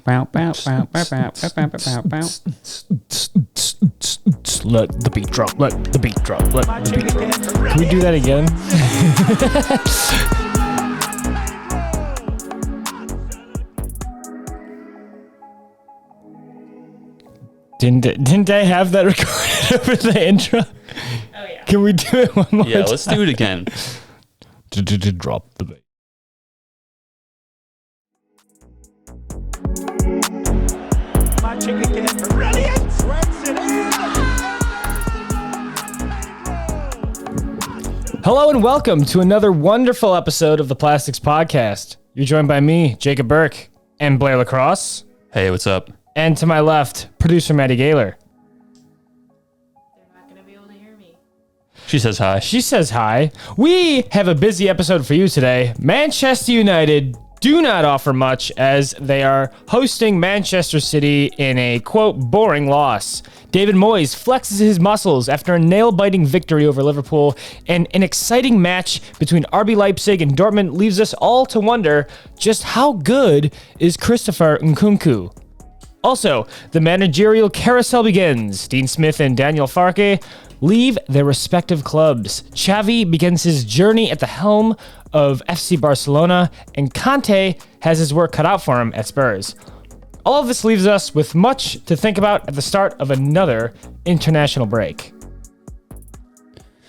the beat drop. Let the beat drop. Can we do that again? Didn't I have that recorded over the intro? Oh yeah. Can we do it one more time? Yeah, let's do it again. Drop the beat. Hello and welcome to another wonderful episode of the Plastics Podcast. You're joined by me, Jacob Burke, and Blair Lacrosse. Hey, what's up? And to my left, producer Maddie Gaylor. They're not going to be able to hear me. She says hi. She says hi. We have a busy episode for you today. Manchester United do not offer much as they are hosting Manchester City in a, quote, boring loss. David Moyes flexes his muscles after a nail-biting victory over Liverpool, and an exciting match between RB Leipzig and Dortmund leaves us all to wonder just how good is Christopher Nkunku. Also, the managerial carousel begins. Dean Smith and Daniel Farke leave their respective clubs. Xavi begins his journey at the helm of FC Barcelona, and Conte has his work cut out for him at Spurs. All of this leaves us with much to think about at the start of another international break.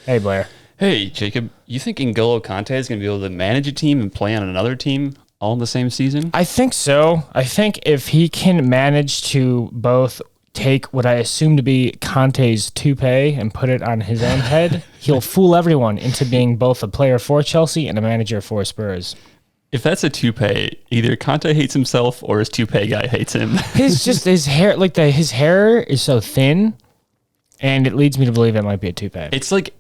Hey, Blair. Hey, Jacob. You think N'Golo Kante is going to be able to manage a team and play on another team all in the same season? I think so. I think if he can manage to both take what I assume to be Conte's toupee and put it on his own head, he'll fool everyone into being both a player for Chelsea and a manager for Spurs. If that's a toupee, either Conte hates himself or his toupee guy hates him. His hair, his hair is so thin, and it leads me to believe it might be a toupee. It's like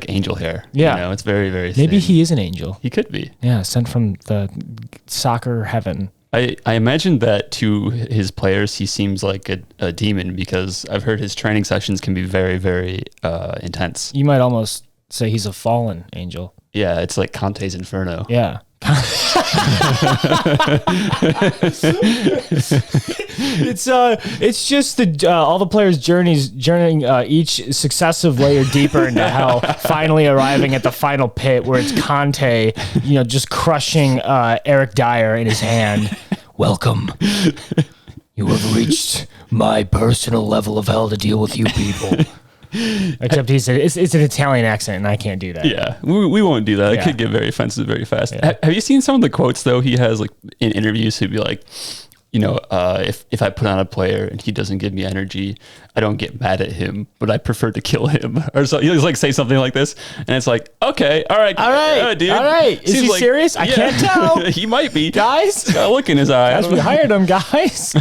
angel hair. Yeah. You know, it's very, very thin. Maybe he is an angel. He could be. Yeah, sent from the soccer heaven. I imagine that to his players, he seems like a demon because I've heard his training sessions can be very, very intense. You might almost say he's a fallen angel. Yeah, it's like Conte's Inferno. Yeah. It's just all the players' journeying each successive layer deeper into hell, finally arriving at the final pit where it's Conte, just crushing Eric Dyer in his hand. Welcome. You have reached my personal level of hell to deal with you people. Except it's an Italian accent, and I can't do that. Yeah, we won't do that. It Yeah. could get very offensive very fast. Yeah. Have you seen some of the quotes, though, he has like in interviews? He'd be like, if I put on a player and he doesn't give me energy, I don't get mad at him, but I prefer to kill him. Or so he'll like say something like this, and it's like, okay, all right, dude. All right. Is he serious? I can't tell. He might be. Guys? Got a look in his eye. As we hired him, guys.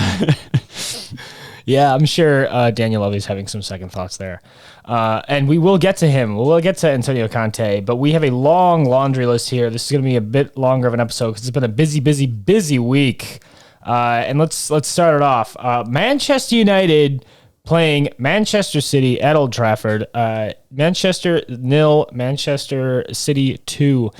Yeah, I'm sure Daniel Levy's having some second thoughts there. And we will get to him. We'll get to Antonio Conte, but we have a long laundry list here. This is going to be a bit longer of an episode because it's been a busy week. And let's start it off. Manchester United playing Manchester City at Old Trafford. Manchester 0, Manchester City 2.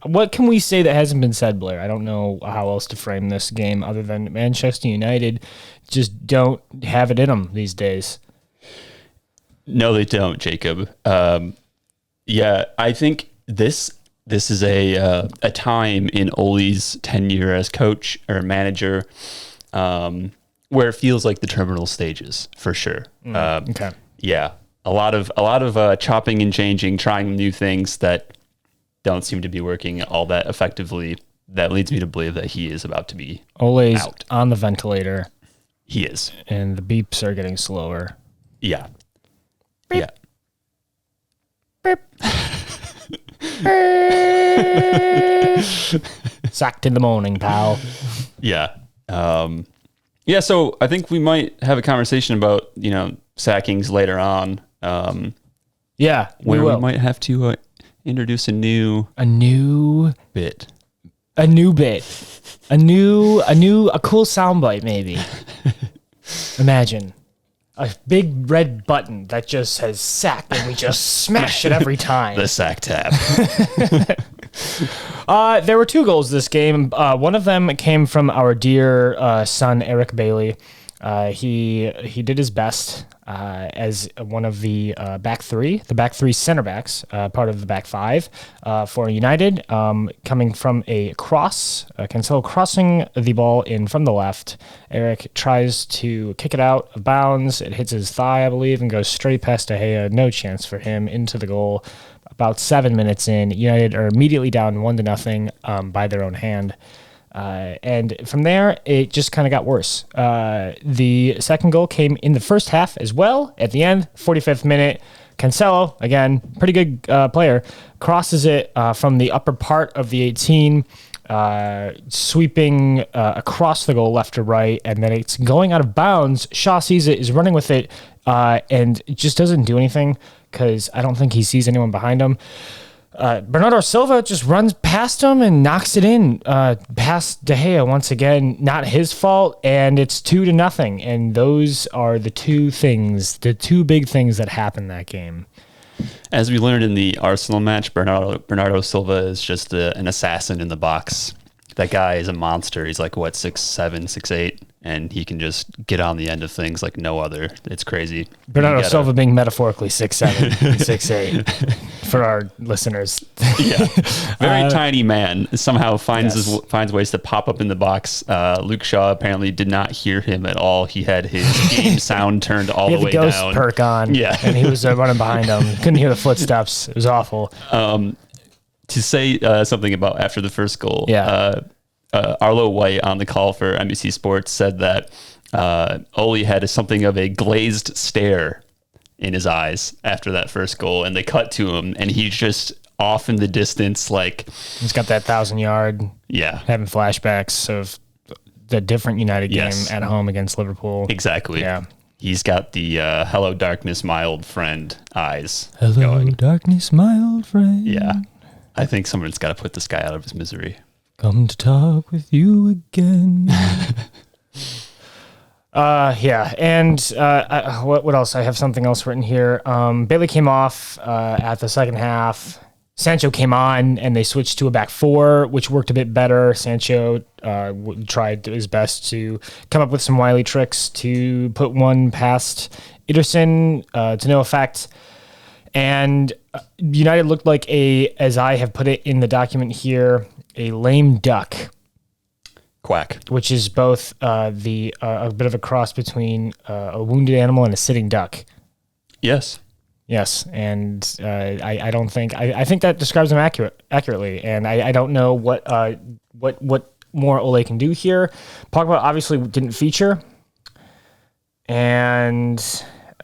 What can we say that hasn't been said, Blair? I don't know how else to frame this game other than Manchester United just don't have it in them these days. No, they don't, Jacob. Yeah, I think this is a time in Ole's tenure as coach or manager where it feels like the terminal stages for sure. Okay. Yeah, a lot of chopping and changing, trying new things that don't seem to be working all that effectively. That leads me to believe that he is about to be Ole's out. On the ventilator. He is. And the beeps are getting slower. Yeah. Beep. Yeah. Sacked in the morning, pal. Yeah. Yeah, so I think we might have a conversation about, sackings later on. Yeah, where we might have to introduce a new bit. A cool soundbite, maybe. Imagine a big red button that just says sack, and we just smash it every time. The sack tap. There were 2 goals this game. One of them came from our dear son, Eric Bailey. He did his best as one of the back three center backs, part of the back 5 for United, coming from a cross. Cancelo crossing the ball in from the left. Eric tries to kick it out of bounds. It hits his thigh, I believe, and goes straight past De Gea. No chance for him into the goal. About 7 minutes in, United are immediately down 1-0 by their own hand. And from there, it just kind of got worse. The second goal came in the first half as well. At the end, 45th minute, Cancelo, again, pretty good player, crosses it from the upper part of the 18, sweeping across the goal left to right, and then it's going out of bounds. Shaw sees it, is running with it, and it just doesn't do anything because I don't think he sees anyone behind him. Bernardo Silva just runs past him and knocks it in past De Gea once again. Not his fault, and it's 2-0. And those are the 2 big things that happened that game. As we learned in the Arsenal match, Bernardo Silva is just an assassin in the box. That guy is a monster. He's like, 6'7", 6'8", and he can just get on the end of things like no other. It's crazy. Bernardo Silva being metaphorically 6'7", 6'8", for our listeners. Yeah, very tiny man. Somehow finds ways to pop up in the box. Luke Shaw apparently did not hear him at all. He had his game sound turned all the way down. He had the ghost perk on, and he was running behind him. Couldn't hear the footsteps. It was awful. To say something about after the first goal, Arlo White on the call for NBC Sports said that Ole had something of a glazed stare in his eyes after that first goal, and they cut to him, and he's just off in the distance, like he's got that 1,000-yard, having flashbacks of the different United game at home against Liverpool. Exactly. Yeah. He's got the hello darkness, my old friend eyes. Hello darkness, my old friend. Yeah. I think someone's got to put this guy out of his misery. Come to talk with you again. And what else? I have something else written here. Bailey came off at the second half. Sancho came on, and they switched to a back 4, which worked a bit better. Sancho tried his best to come up with some wily tricks to put one past Ederson to no effect. And United looked like as I have put it in the document here, a lame duck. Quack. Which is both a bit of a cross between a wounded animal and a sitting duck. Yes. Yes, and I don't think I think that describes him accurately, and I don't know what more Ole can do here. Pogba obviously didn't feature, and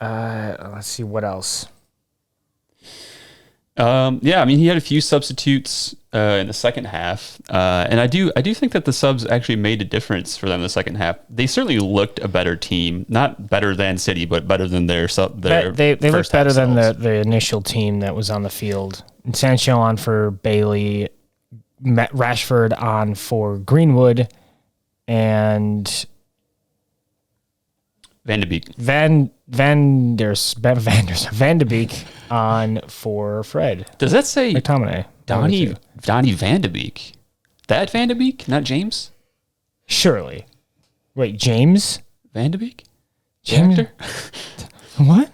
let's see what else. He had a few substitutes in the second half, and I do think that the subs actually made a difference for them in the second half. They certainly looked a better team, not better than City, but better than their they looked better than the initial team that was on the field. Sancho on for Bailey, Rashford on for Greenwood, and Van de Beek. Van de Beek on for Fred. Does that say McTominay? Donnie Van de Beek? That Van de Beek, not James? Surely. Wait, James? Van de Beek? James? What?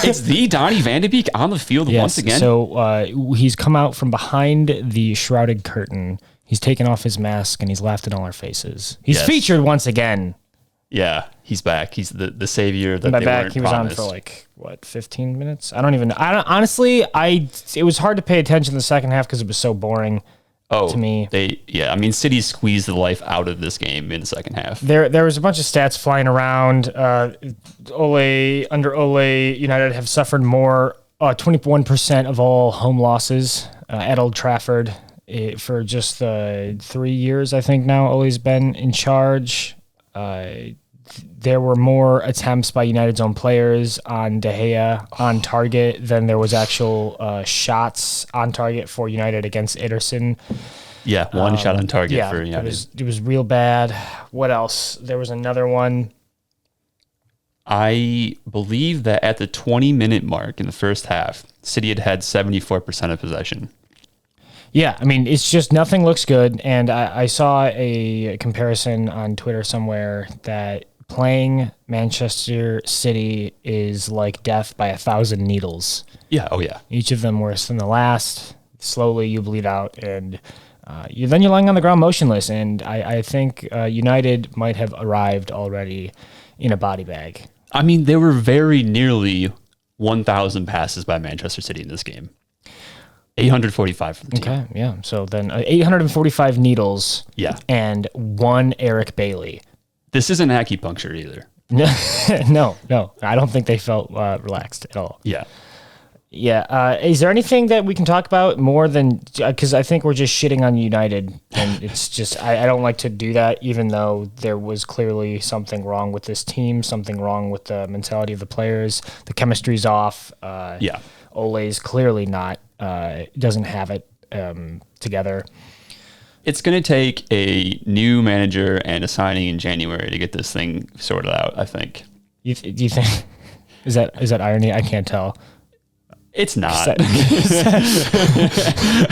It's the Donnie Van de Beek on the field once again. So he's come out from behind the shrouded curtain. He's taken off his mask and he's laughed in all our faces. He's featured once again. Yeah, he's back. He's the savior that they weren't promised. He was on for 15 minutes? I don't even know. Honestly, it was hard to pay attention in the second half because it was so boring to me. City squeezed the life out of this game in the second half. There was a bunch of stats flying around. Under Ole, United have suffered more, 21% of all home losses at Old Trafford for just 3 years, I think now Ole's been in charge. There were more attempts by United's own players on De Gea on target than there was actual shots on target for United against Ederson. Yeah, one shot on target for United. It was real bad. What else? There was another one. I believe that at the 20-minute mark in the first half, City had 74% of possession. Yeah, I mean, it's just nothing looks good. And I saw a comparison on Twitter somewhere that playing Manchester City is like death by 1,000 needles. Yeah. Oh, yeah. Each of them worse than the last. Slowly you bleed out, and then you're lying on the ground motionless. And I think United might have arrived already in a body bag. I mean, there were very nearly 1,000 passes by Manchester City in this game. 845 for the team. Okay, yeah. So then 845 needles. Yeah. And 1 Eric Bailey. This isn't acupuncture either. No. I don't think they felt relaxed at all. Yeah. Yeah. Is there anything that we can talk about more than, because I think we're just shitting on United, and it's just, I don't like to do that, even though there was clearly something wrong with this team, something wrong with the mentality of the players. The chemistry's off. Yeah. Ole's clearly not, doesn't have it together. It's going to take a new manager and a signing in January to get this thing sorted out, I think. Do you think, is that irony? I can't tell. It's not.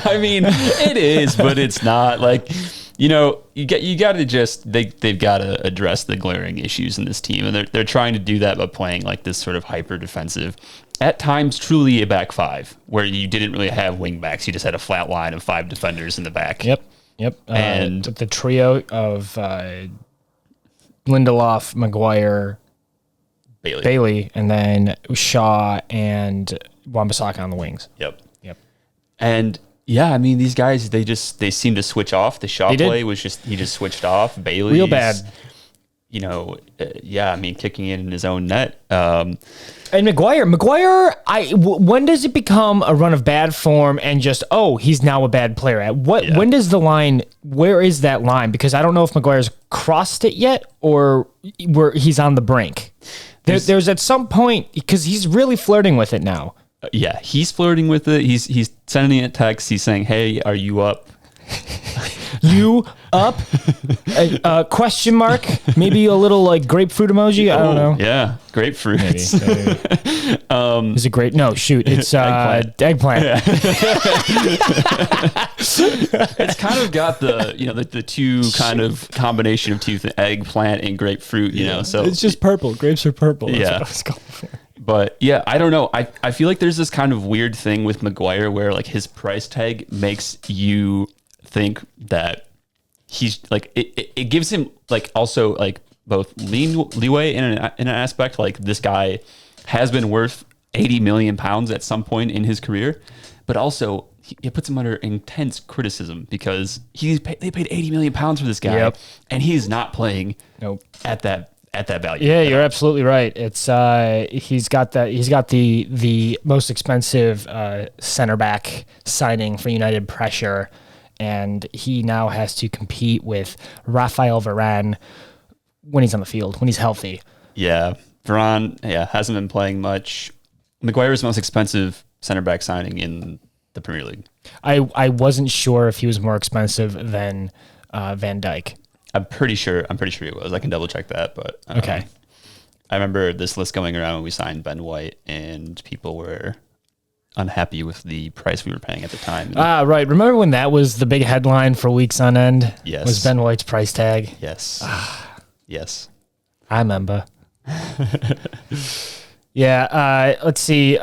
I mean, it is, but it's not. Like, you got to just they've got to address the glaring issues in this team, and they're trying to do that by playing like this sort of hyper defensive, at times truly a back five, where you didn't really have wing backs. You just had a flat line of 5 defenders in the back. Yep. And the trio of Lindelof, Maguire, Bailey, and then Shaw and Wan-Bissaka on the wings. Yep. And yeah, I mean, these guys, they seem to switch off. The Shaw play was he just switched off. Bailey, real bad. I mean, kicking it in his own net. And Maguire, when does it become a run of bad form and just, he's now a bad player? When does where is that line? Because I don't know if Maguire's crossed it yet or where he's on the brink. There's at some point, because he's really flirting with it now. Yeah, he's flirting with it. He's sending it texts. He's saying, "Hey, are you up?" You up? Question mark? Maybe a little like grapefruit emoji. I don't know. Yeah, grapefruit. Maybe. Is it great? No, shoot. It's eggplant. It's kind of got the two kind of combination of two eggplant and grapefruit. So it's just purple. Grapes are purple. That's Yeah. what I was going for. But yeah, I don't know. I feel like there's this kind of weird thing with Maguire where like his price tag makes you think that he's like it gives him like also like both leeway in an aspect, like this guy has been worth 80 million pounds at some point in his career, but also it puts him under intense criticism because they paid 80 million pounds for this guy, and he's not playing at that value. Yeah, you're absolutely right. It's he's got the most expensive center back signing for United pressure, and he now has to compete with Rafael Varane when he's on the field, when he's healthy. Yeah, Varane hasn't been playing much. Maguire's the most expensive center back signing in the Premier League. I wasn't sure if he was more expensive than Van Dijk. I'm pretty sure he was. I can double check that, but okay. I remember this list going around when we signed Ben White, and people were unhappy with the price we were paying at the time. Right. Remember when that was the big headline for weeks on end? Yes. Was Ben White's price tag? Yes. Yes. I remember. Yeah. Let's see.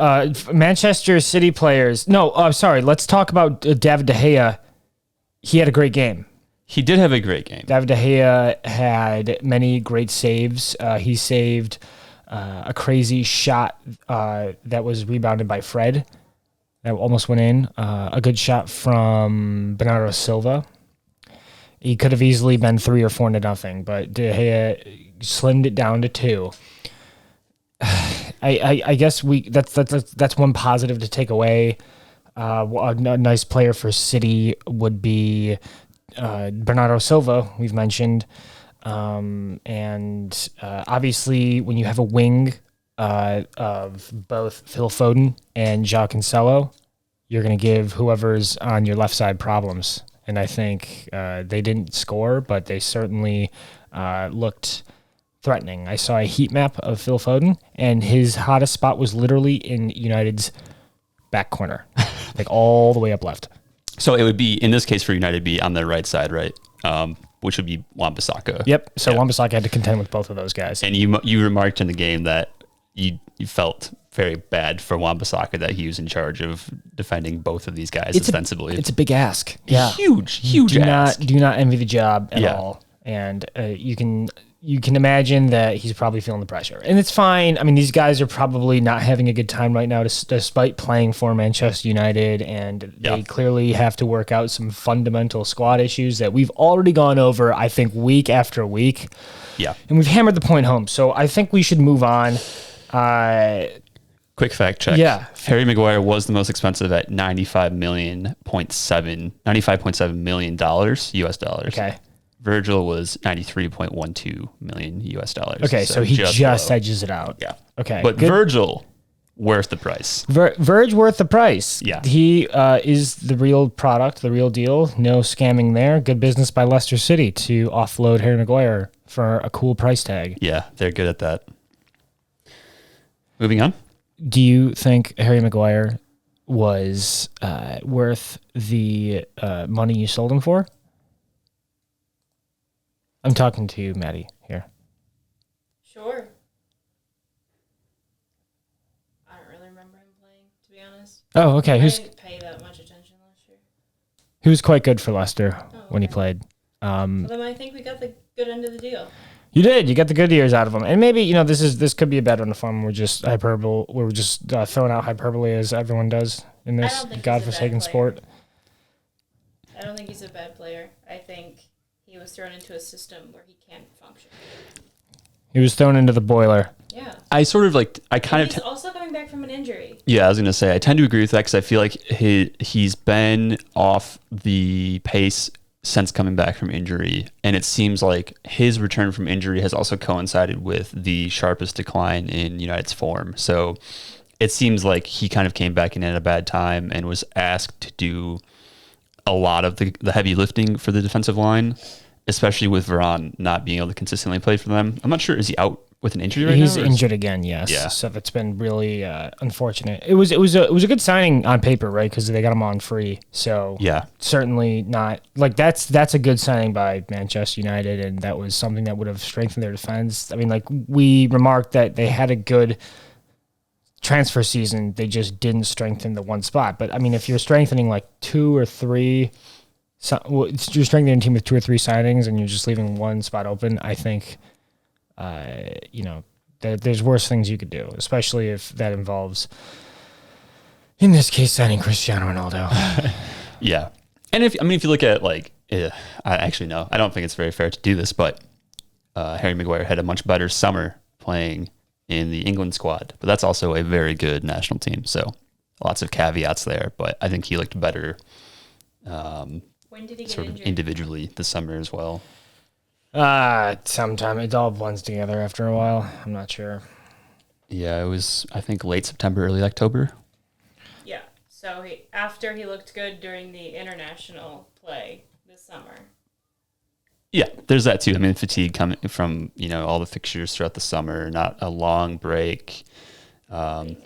Manchester City players. No, sorry. Let's talk about David De Gea. He had a great game. He did have a great game. David De Gea had many great saves. He saved a crazy shot that was rebounded by Fred that almost went in. A good shot from Bernardo Silva. He could have easily been 3 or 4 to nothing, but De Gea slimmed it down to 2. I guess that's one positive to take away. A nice player for City would be Bernardo Silva, we've mentioned. And obviously, when you have a wing of both Phil Foden and João Cancelo, you're going to give whoever's on your left side problems. And I think they didn't score, but they certainly looked threatening. I saw a heat map of Phil Foden, and his hottest spot was literally in United's back corner, like all the way up left. So it would be, in this case for United, be on their right side, right? Which would be Wan-Bissaka. Yep. So Wan-Bissaka had to contend with both of those guys. And you remarked in the game that you felt very bad for Wan-Bissaka that he was in charge of defending both of these guys ostensibly. It's a big ask. Yeah. Huge ask. Do not envy the job at all. And you can imagine that he's probably feeling the pressure. And it's fine. I mean, these guys are probably not having a good time right now despite playing for Manchester United, and they clearly have to work out some fundamental squad issues that we've already gone over, I think, week after week. Yeah. And we've hammered the point home. So I think we should move on. Quick fact check. Yeah. Harry Maguire was the most expensive at $95.7 million US dollars. Okay. Virgil was $93.12 million US dollars. Okay, so he just edges it out. Yeah. Okay. But good. Virgil worth the price. Verge worth the price. Yeah. He is the real product, the real deal. No scamming there. Good business by Leicester City to offload Harry Maguire for a cool price tag. Yeah, they're good at that. Moving on. Do you think Harry Maguire was worth the money you sold him for? I'm talking to you, Maddie, here. Sure. I don't really remember him playing, to be honest. Oh, okay. I didn't pay that much attention last year. He was quite good for Leicester when he played. Well, then I think we got the good end of the deal. You did. You got the good years out of him, and maybe this could be a bad one to fun. We're just throwing out hyperbole as everyone does in this godforsaken sport. I don't think he's a bad player. I think he was thrown into a system where he can't function. He was thrown into the boiler. Yeah. He's Also coming back from an injury. Yeah, I was going to say, I tend to agree with that because I feel like he's been off the pace since coming back from injury. And it seems like his return from injury has also coincided with the sharpest decline in United's form. So it seems like he kind of came back in at a bad time and was asked to do a lot of the heavy lifting for the defensive line, especially with Varane not being able to consistently play for them. I'm not sure, is he out with an injury right now? He's injured again, yes. Yeah. So that's been really unfortunate. It was a good signing on paper, right? Because they got him on free. So certainly not like that's a good signing by Manchester United, and that was something that would have strengthened their defense. I mean, like we remarked that they had a good transfer season, they just didn't strengthen the one spot. But I mean, if you're strengthening like two or three, you're strengthening a team with two or three signings, and you're just leaving one spot open, I think, there's worse things you could do, especially if that involves, in this case, signing Cristiano Ronaldo. Yeah, and if you look at I don't think it's very fair to do this, but Harry Maguire had a much better summer playing in the England squad, but that's also a very good national team. So lots of caveats there, but I think he looked better When did he get sort of injured? individually this summer as well. Sometime it all blends together after a while. I'm not sure. Yeah, it was, I think, late September, early October. Yeah. So after he looked good during the international play this summer. Yeah, there's that too. I mean, fatigue coming from, all the fixtures throughout the summer, not a long break. And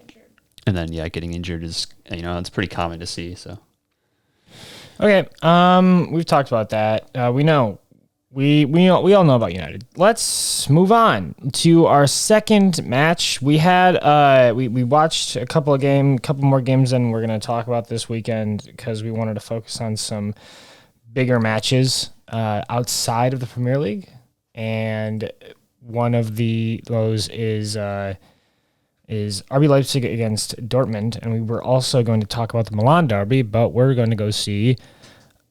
then, getting injured is, it's pretty common to see. So, okay. We've talked about that. We know. We all know about United. Let's move on to our second match. We had we watched a couple more games than we're going to talk about this weekend because we wanted to focus on some bigger matches outside of the Premier League, and one of those is RB Leipzig against Dortmund, and we were also going to talk about the Milan derby, but we're going to go see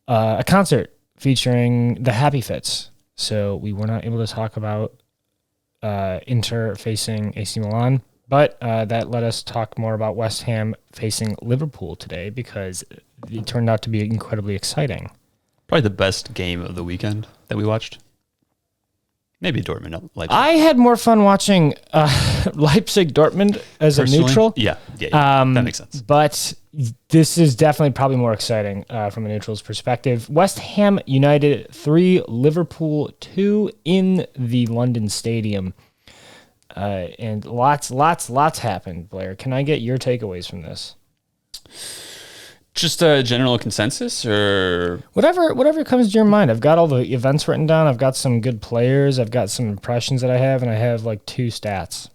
a concert featuring the Happy Fits. So we were not able to talk about Inter facing AC Milan, but that let us talk more about West Ham facing Liverpool today because it turned out to be incredibly exciting. probably the best game of the weekend that we watched. Maybe Dortmund, Leipzig. I had more fun watching Leipzig Dortmund as Personally? a neutral. Yeah, that makes sense. But this is definitely probably more exciting from a neutral's perspective. West Ham United 3, Liverpool 2 in the London Stadium. And lots happened, Blair. Can I get your takeaways from this? Just a general consensus, or Whatever comes to your mind. I've got all the events written down. I've got some good players. I've got some impressions that I have, and I have like 2 stats.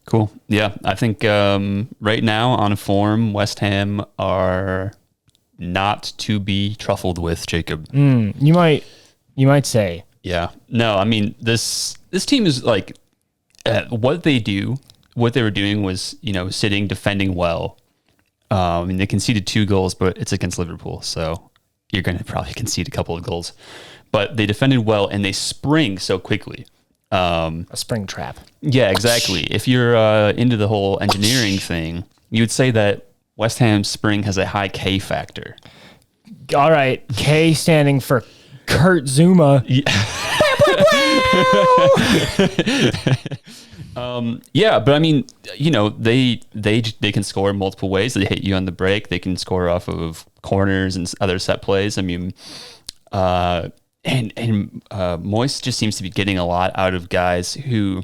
cool. Yeah, I think right now on form, West Ham are not to be truffled with, Jacob. You might say. Yeah. No, I mean this team is like what they were doing was, sitting, defending well. And they conceded 2 goals, but it's against Liverpool, so you're going to probably concede a couple of goals. But they defended well, and they spring so quickly. A spring trap. Yeah, exactly. If you're into the whole engineering thing, you would say that West Ham's spring has a high K factor. All right, K standing for Kurt Zuma. Yeah, but I mean, they can score multiple ways. They hit you on the break. They can score off of corners and other set plays. I mean, and Moyes just seems to be getting a lot out of guys who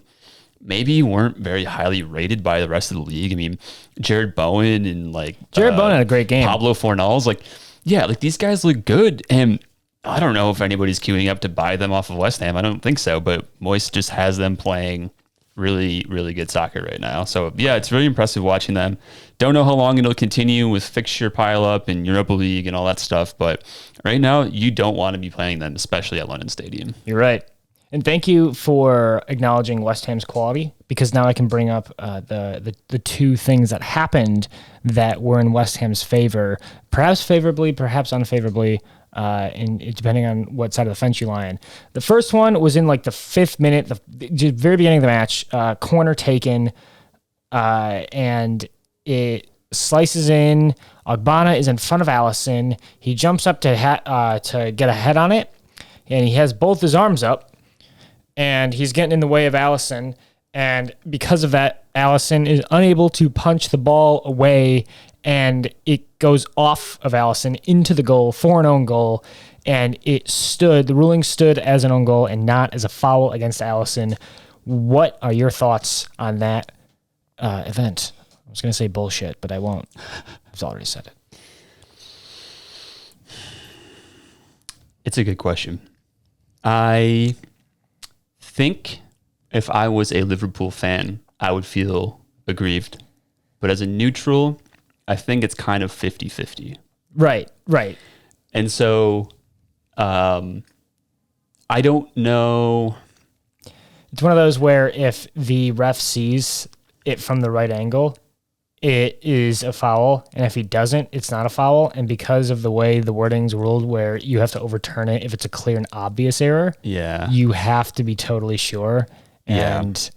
maybe weren't very highly rated by the rest of the league. I mean, Jared Bowen and Jared Bowen had a great game. Pablo Fornals, these guys look good, and I don't know if anybody's queuing up to buy them off of West Ham. I don't think so, but Moyes just has them playing really, really good soccer right now. So yeah, it's really impressive watching them. Don't know how long it'll continue with fixture pile up and Europa League and all that stuff, but right now you don't want to be playing them, especially at London Stadium. You're right. And thank you for acknowledging West Ham's quality, because now I can bring up the 2 things that happened that were in West Ham's favor, perhaps favorably, perhaps unfavorably, depending on what side of the fence you lie in. The first one was in the 5th minute, the very beginning of the match, corner taken, and it slices in. Ogbonna is in front of Alisson. He jumps up to get a head on it, and he has both his arms up, and he's getting in the way of Alisson. And because of that, Alisson is unable to punch the ball away, and it goes off of Alisson into the goal for an own goal. And the ruling stood as an own goal and not as a foul against Alisson. What are your thoughts on that event? I was going to say bullshit, but I won't. I've already said it. It's a good question. I think if I was a Liverpool fan, I would feel aggrieved. But as a neutral, I think it's kind of 50-50. Right. And so I don't know. It's one of those where if the ref sees it from the right angle, it is a foul. And if he doesn't, it's not a foul. And because of the way the wording's ruled, where you have to overturn it if it's a clear and obvious error, you have to be totally sure. And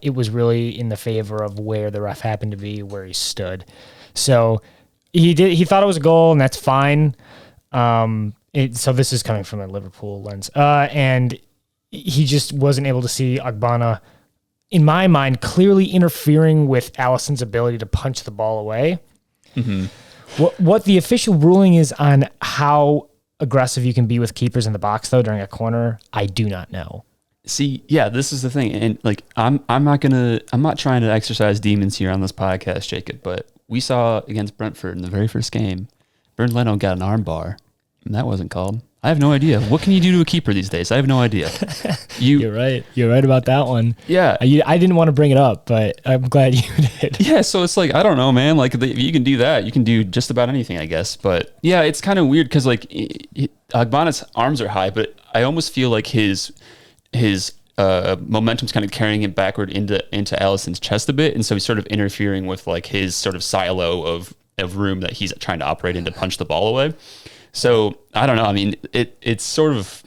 it was really in the favor of where the ref happened to be, where he stood. So he thought it was a goal, and that's fine. So this is coming from a Liverpool lens. And he just wasn't able to see Ogbonna, in my mind, clearly interfering with Alisson's ability to punch the ball away. Mm-hmm. What the official ruling is on how aggressive you can be with keepers in the box, though, during a corner, I do not know. See, yeah, this is the thing. And I'm not trying to exercise demons here on this podcast, Jacob, but we saw against Brentford in the very first game, Bernd Leno got an arm bar, and that wasn't called. I have no idea. What can you do to a keeper these days? I have no idea. You're right. You're right about that one. Yeah. I didn't want to bring it up, but I'm glad you did. Yeah, so it's I don't know, man. If you can do that, you can do just about anything, I guess. But yeah, it's kind of weird because Ogbonna's arms are high, but I almost feel like his momentum's kind of carrying him backward into Alisson's chest a bit, and so he's sort of interfering with his sort of silo of room that he's trying to operate in to punch the ball away. So I don't know. I mean, it's sort of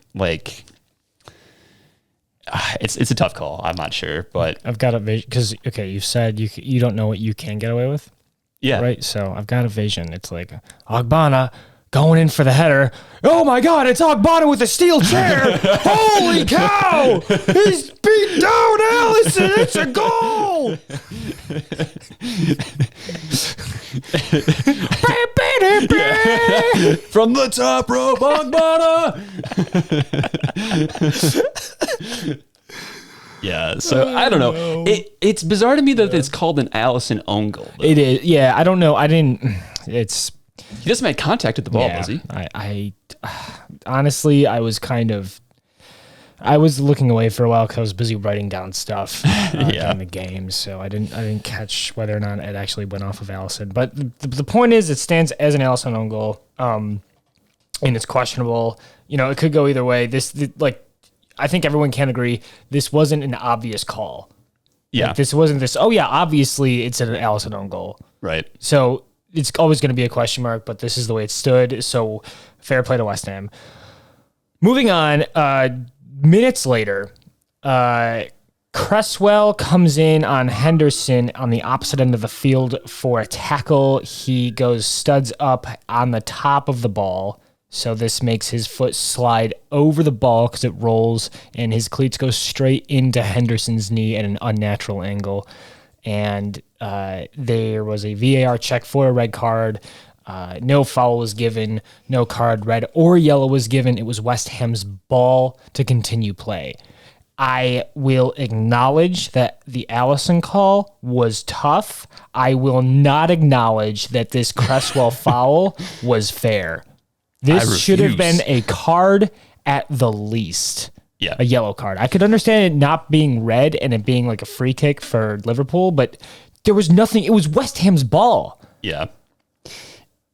it's a tough call. I'm not sure, but I've got a vision because you said you don't know what you can get away with. Yeah. Right. So I've got a vision. It's Ogbonna going in for the header. Oh my God! It's Ogbonna with a steel chair. Holy cow! He's beat down Alisson. It's a goal. From the top rope, Ogbonna. Yeah, so I don't know. It's bizarre to me that it's called an Alisson own goal, though. It is. Yeah, I don't know. I didn't. He doesn't make contact with the ball, does he? I honestly, I was looking away for a while because I was busy writing down stuff during the game, so I didn't catch whether or not it actually went off of Alisson. But the point is, it stands as an Alisson own goal, and it's questionable. It could go either way. I think everyone can agree this wasn't an obvious call. Yeah, this wasn't this. Oh yeah, obviously it's an Alisson own goal. Right. So it's always going to be a question mark, but this is the way it stood. So fair play to West Ham. Moving on. Minutes later, Cresswell comes in on Henderson on the opposite end of the field for a tackle. He goes studs up on the top of the ball. So this makes his foot slide over the ball because it rolls, and his cleats go straight into Henderson's knee at an unnatural angle. And there was a VAR check for a red card. No foul was given, no card, red or yellow was given. It was West Ham's ball to continue play. I will acknowledge that the Alisson call was tough. I will not acknowledge that this Cresswell foul was fair. This should have been a card at the least. Yeah. A yellow card. I could understand it not being red and it being like a free kick for Liverpool, but there was nothing. It was West Ham's ball. Yeah.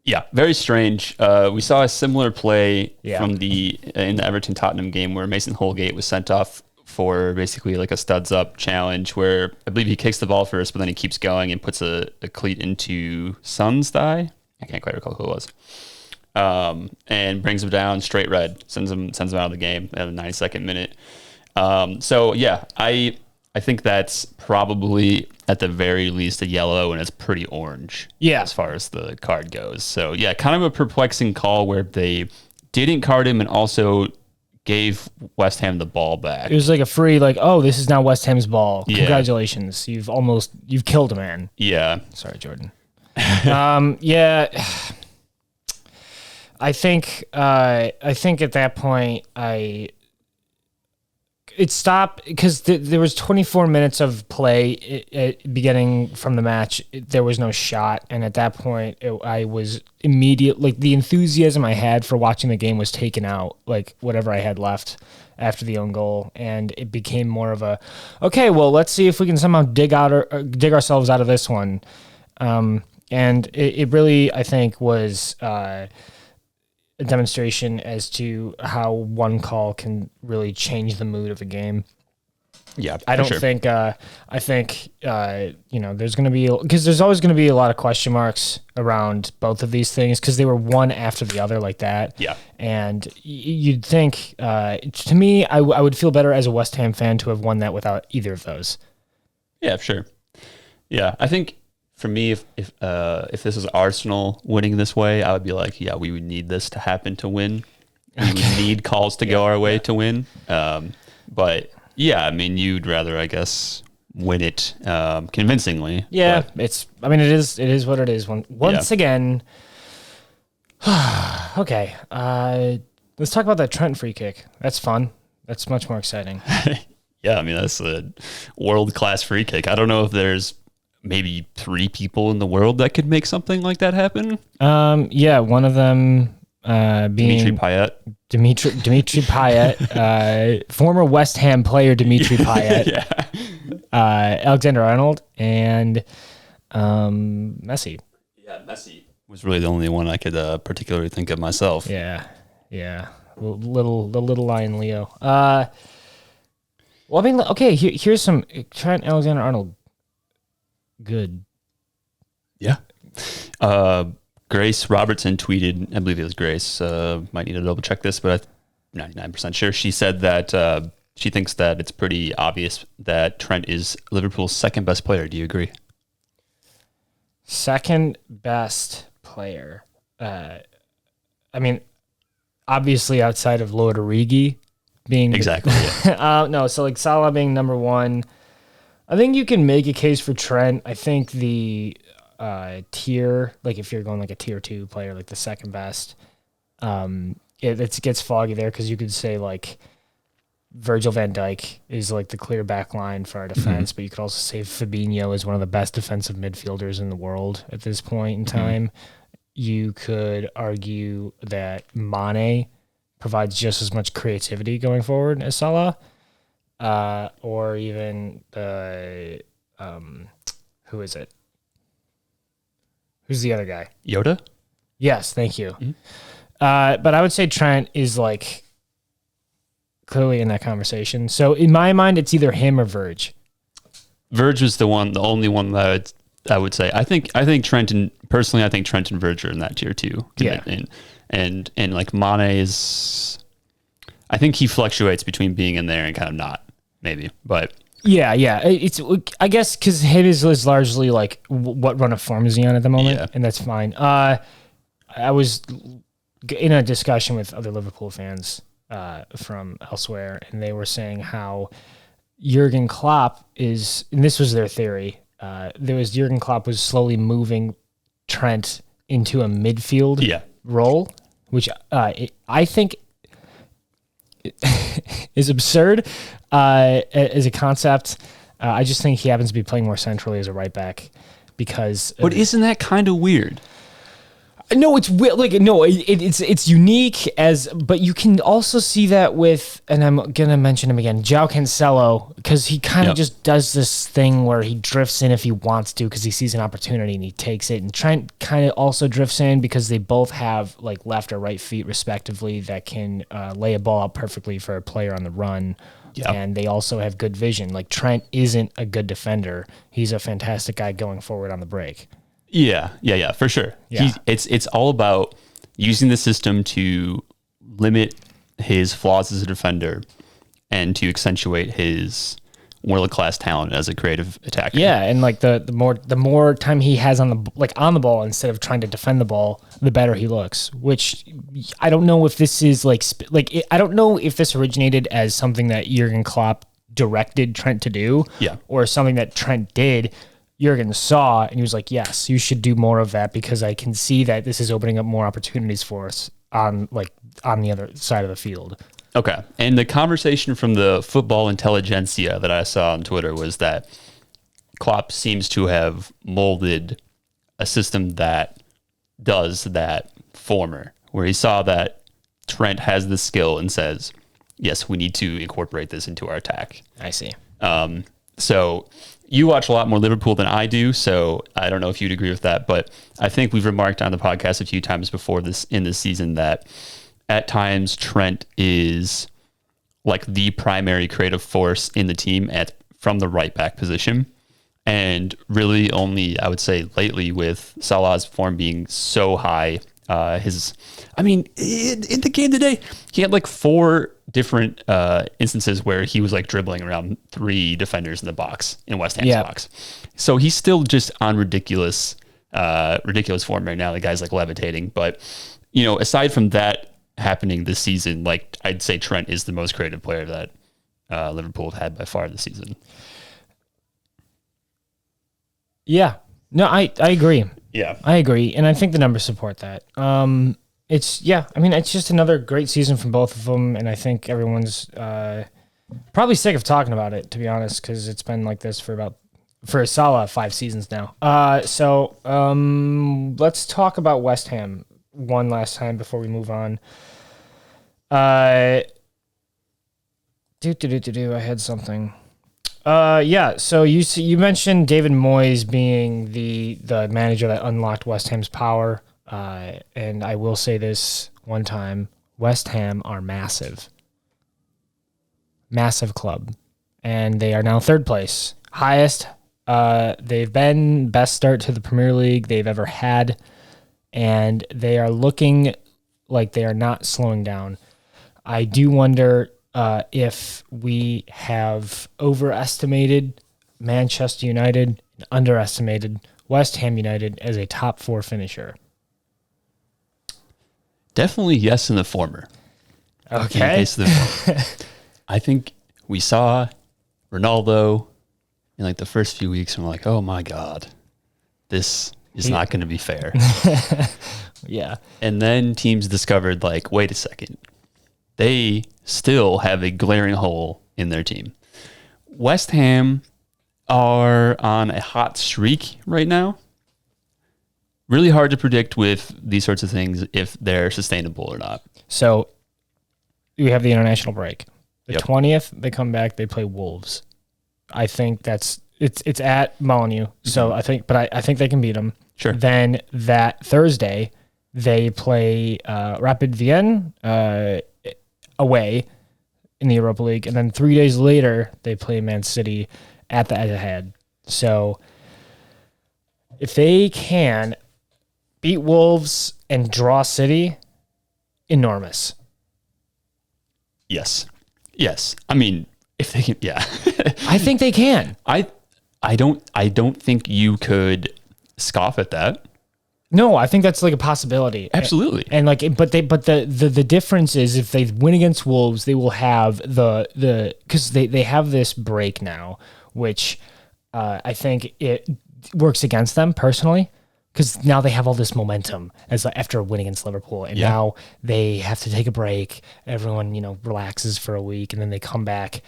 Yeah, very strange. We saw a similar play in the Everton-Tottenham game where Mason Holgate was sent off for basically like a studs up challenge where I believe he kicks the ball first, but then he keeps going and puts a cleat into Son's thigh. I can't quite recall who it was. And brings him down straight red, sends him out of the game at the 92nd minute. So yeah, I think that's probably at the very least a yellow, and it's pretty orange. Yeah, as far as the card goes. So yeah, kind of a perplexing call where they didn't card him and also gave West Ham the ball back. It was like a free, this is now West Ham's ball. Yeah. Congratulations, you've killed a man. Yeah, sorry, Jordan. Yeah. I think at that point it stopped because there was 24 minutes of play beginning from the match. There was no shot, and at that point I was the enthusiasm I had for watching the game was taken out, like whatever I had left after the own goal, and it became more of a okay, well, let's see if we can somehow dig ourselves out of this one. And it really, I think, was a demonstration as to how one call can really change the mood of a game. Yeah, I don't think. I think there's going to be because there's always going to be a lot of question marks around both of these things because they were one after the other like that. Yeah, and you'd think to me, I would feel better as a West Ham fan to have won that without either of those. Yeah, sure. Yeah, I think. For me, if this was Arsenal winning this way, I would be like, yeah, we would need this to happen to win. We would need calls to go our way to win. But yeah, I mean, you'd rather, I guess, win it convincingly. Yeah, it is what it is. Once again, okay. Let's talk about that Trent free kick. That's fun. That's much more exciting. Yeah, I mean, that's a world-class free kick. I don't know if there's maybe 3 people in the world that could make something like that happen. Yeah, one of them being Dimitri Payet. Dimitri Payet, former West Ham player Dimitri Payet. Yeah. Alexander Arnold and Messi. Yeah, Messi was really the only one I could particularly think of myself. Yeah. The little lion Leo. Well, I mean, okay. Here's some Trent Alexander-Arnold. Good. Yeah. Grace Robertson tweeted, I believe it was Grace, might need to double check this, but I'm 99% sure. She said that she thinks that it's pretty obvious that Trent is Liverpool's second best player. Do you agree? Second best player. I mean, obviously outside of Lord Origi being exactly. No, so like Salah being number 1. I think you can make a case for Trent. I think the tier, like if you're going like a tier 2 player, like the second best, it gets foggy there because you could say like Virgil van Dijk is like the clear back line for our defense, but you could also say Fabinho is one of the best defensive midfielders in the world at this point in time. you could argue that Mane provides just as much creativity going forward as Salah, or even who is it? Who's the other guy? Yoda? Yes, thank you. But I would say Trent is like clearly in that conversation. So in my mind, it's either him or Verge. Verge was the only one that I would say. I think Trent and personally, I think Trent and Verge are in that tier too. Yeah. And like Mane is, I think he fluctuates between being in there and kind of not, maybe. But yeah. It's, I guess, because his is largely like what run of form is he on at the moment, and that's fine. I was in a discussion with other Liverpool fans from elsewhere, and they were saying how Jurgen Klopp is, and this was their theory, Jurgen Klopp was slowly moving Trent into a midfield role, which I think is absurd as a concept. I just think he happens to be playing more centrally as a right back because. But isn't that kind of weird? No, it's like no, it's unique but you can also see that with, and I'm gonna mention him again, João Cancelo, because he kind of just does this thing where he drifts in if he wants to because he sees an opportunity and he takes it. And Trent kind of also drifts in because they both have like left or right feet respectively that can lay a ball out perfectly for a player on the run. Yep. And they also have good vision. Like Trent isn't a good defender; he's a fantastic guy going forward on the break. Yeah, for sure. Yeah. It's all about using the system to limit his flaws as a defender and to accentuate his world-class talent as a creative attacker. Yeah, and like the more time he has on the ball instead of trying to defend the ball, the better he looks. Which I don't know if this is I don't know if this originated as something that Jurgen Klopp directed Trent to do, or something that Trent did. Jurgen saw and he was like, yes, you should do more of that because I can see that this is opening up more opportunities for us on the other side of the field. Okay. And the conversation from the football intelligentsia that I saw on Twitter was that Klopp seems to have molded a system that does that former, where he saw that Trent has the skill and says, yes, we need to incorporate this into our attack. I see. So you watch a lot more Liverpool than I do, so I don't know if you'd agree with that, but I think we've remarked on the podcast a few times before this in this season that at times Trent is like the primary creative force in the team from the right back position. And really only, I would say, lately with Salah's form being so high, in the game today, he had like 4 different instances where he was like dribbling around 3 defenders in the box in West Ham's box. So he's still just on ridiculous form right now. The guy's like levitating. But, aside from that happening this season, like I'd say Trent is the most creative player that Liverpool have had by far this season. Yeah. No, I agree. Yeah. I agree. And I think the numbers support that. It's just another great season from both of them. And I think everyone's probably sick of talking about it, to be honest, because it's been like this for a solid 5 seasons now. So let's talk about West Ham one last time before we move on. I had something. So you mentioned David Moyes being the manager that unlocked West Ham's power. And I will say this one time, West Ham are massive club, and they are now 3rd place, highest. They've been best start to the Premier League they've ever had, and they are looking like they are not slowing down. I do wonder if we have overestimated Manchester United and underestimated West Ham United as a top 4 finisher. Definitely yes in the former. Okay. In the case of the former. I think we saw Ronaldo in like the first few weeks and we're like, oh my God, this is not going to be fair. Yeah. And then teams discovered like, wait a second, they still have a glaring hole in their team. West Ham are on a hot streak right now. really hard to predict with these sorts of things if they're sustainable or not. So we have the international break. The Yep. 20th, they come back, they play Wolves. I think it's at Molyneux. So I think they can beat them. Sure. Then that Thursday, they play Rapid Vienna away in the Europa League, and then 3 days later they play Man City at the Etihad. So if they can beat Wolves and draw City, enormous. Yes. I mean, if they can, yeah. I think they can. I don't think you could scoff at that. No, I think that's like a possibility. Absolutely. And like, but the difference is if they win against Wolves, they will have because they have this break now, which I think it works against them personally, because now they have all this momentum as after a win against Liverpool, and now they have to take a break. Everyone relaxes for a week, and then they come back,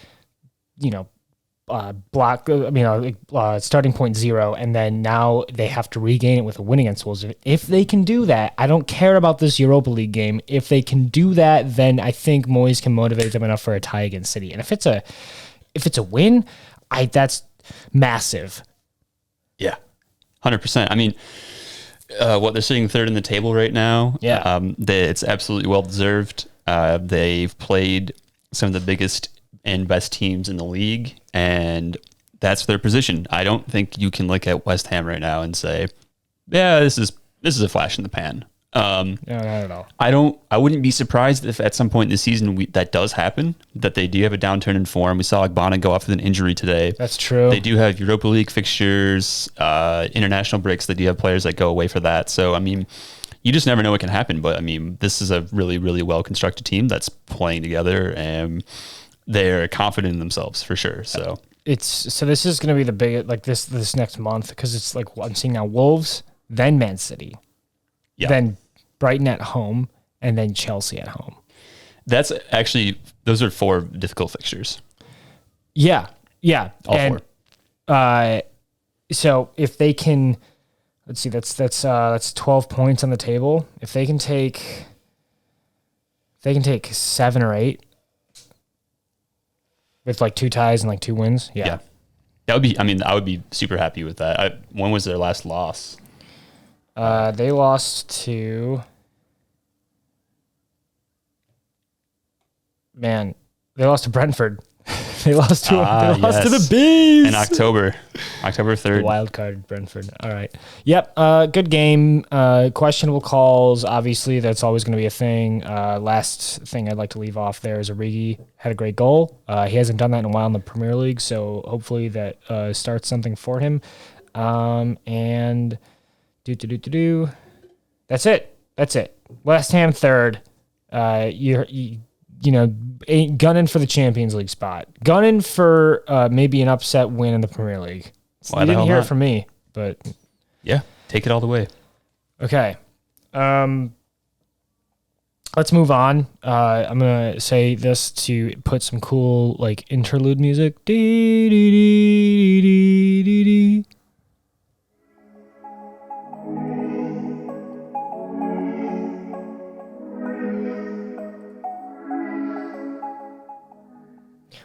starting point 0, and then now they have to regain it with a win against Wolves. If they can do that, I don't care about this Europa League game. If they can do that, then I think Moyes can motivate them enough for a tie against City. And if it's a win, that's massive. Yeah, 100%. I mean, they're sitting third in the table right now. Yeah, it's absolutely well deserved. They've played some of the biggest and best teams in the league, and that's their position. I don't think you can look at West Ham right now and say, yeah, this is a flash in the pan. no, not at all. I wouldn't be surprised if at some point in the season that does happen, that they do have a downturn in form. We saw Agbana go off with an injury today. That's true. They do have Europa League fixtures, international breaks. They do have players that go away for that. So, I mean, you just never know what can happen. But, I mean, this is a really, really well-constructed team that's playing together, and they're confident in themselves for sure. So this is going to be the big, like this next month, because it's like I'm seeing now Wolves, then Man City, then Brighton at home, and then Chelsea at home. That's actually, those are 4 difficult fixtures. Yeah. All 4. So if they can, let's see, that's 12 points on the table. If they can take 7 or 8 with like 2 ties and like 2 wins. Yeah. That would be, I mean, I would be super happy with that. When was their last loss? They lost to Brentford. They lost to the Bees in October 3rd. Wild card Brentford. All right. Yep. Good game. Questionable calls. Obviously, that's always going to be a thing. Last thing I'd like to leave off there is Origi had a great goal. He hasn't done that in a while in the Premier League, so hopefully that starts something for him. And That's it. West Ham third. Ain't gunning for the Champions League spot. Gunning for maybe an upset win in the Premier League. You didn't hear it from me, but yeah, take it all the way. Okay. Let's move on. I'm gonna say this to put some cool like interlude music. Dee, dee, dee, dee, dee, dee.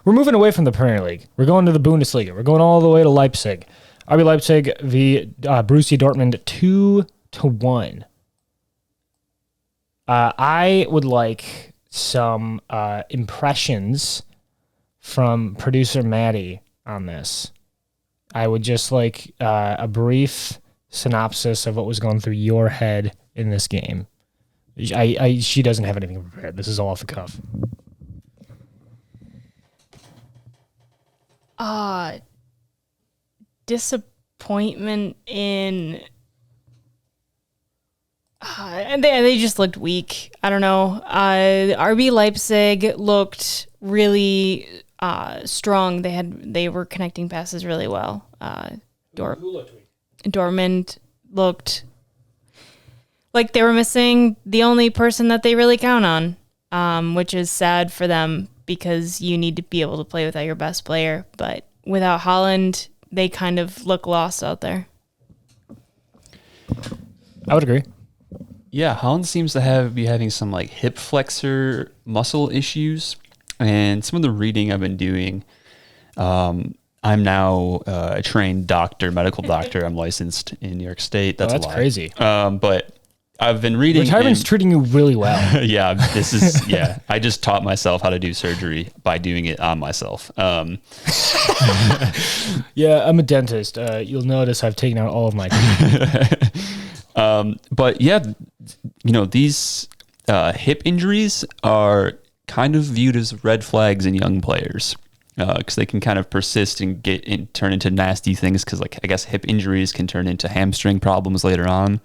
We're moving away from the Premier League. We're going to the Bundesliga. We're going all the way to Leipzig. RB Leipzig v Borussia Dortmund 2-1. I would like some impressions from producer Maddie on this. I would just like a brief synopsis of what was going through your head in this game. She doesn't have anything prepared. This is all off the cuff. Disappointment in and they just looked weak. I don't know. RB Leipzig looked really strong. They were connecting passes really well. Who looked weak? Dortmund looked like they were missing the only person that they really count on, which is sad for them because you need to be able to play without your best player. But without Haaland, they kind of look lost out there. I would agree. Yeah, Haaland seems to be having some like hip flexor muscle issues, and some of the reading I've been doing. I'm now a trained medical doctor. I'm licensed in New York State. That's crazy. But I've been reading. Retirement's treating you really well. Yeah, I just taught myself how to do surgery by doing it on myself. Yeah, I'm a dentist. You'll notice I've taken out all of my teeth. But yeah, these hip injuries are kind of viewed as red flags in young players, because they can kind of persist and turn into nasty things. Because like I guess hip injuries can turn into hamstring problems later on.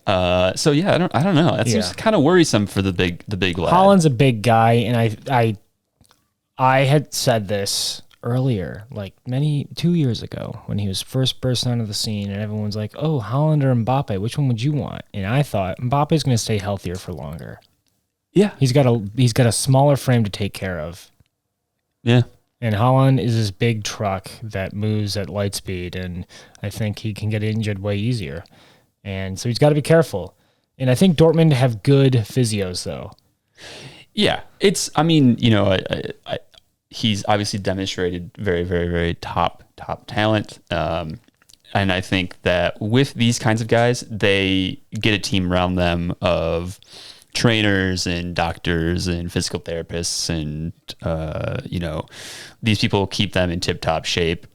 So yeah, I don't know. That seems kind of worrisome for the big lad. Haaland's a big guy, and I had said this earlier, like 2 years ago, when he was first burst onto the scene, and everyone's like, "Oh, Haaland or Mbappe, which one would you want?" And I thought Mbappe's going to stay healthier for longer. Yeah, he's got a smaller frame to take care of. Yeah, and Haaland is this big truck that moves at light speed, and I think he can get injured way easier. And so he's got to be careful. And I think Dortmund have good physios, though. Yeah, he's obviously demonstrated very, very, very top talent. And I think that with these kinds of guys, they get a team around them of trainers and doctors and physical therapists. And, these people keep them in tip-top shape.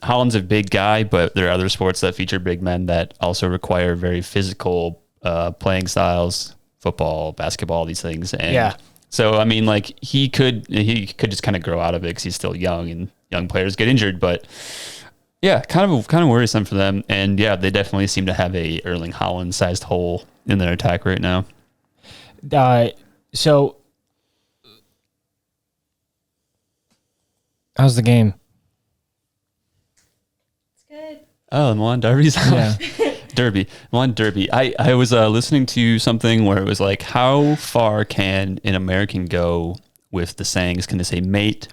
Haaland's a big guy, but there are other sports that feature big men that also require very physical playing styles, football, basketball, these things. And so, I mean, like he could just kind of grow out of it because he's still young, and young players get injured. But yeah, kind of worrisome for them. And yeah, they definitely seem to have a Erling Haaland sized hole in their attack right now. So how's the game? Oh, Milan Derby's on. Milan Derby. I was listening to something where it was like, how far can an American go with the sayings? Can they say mate?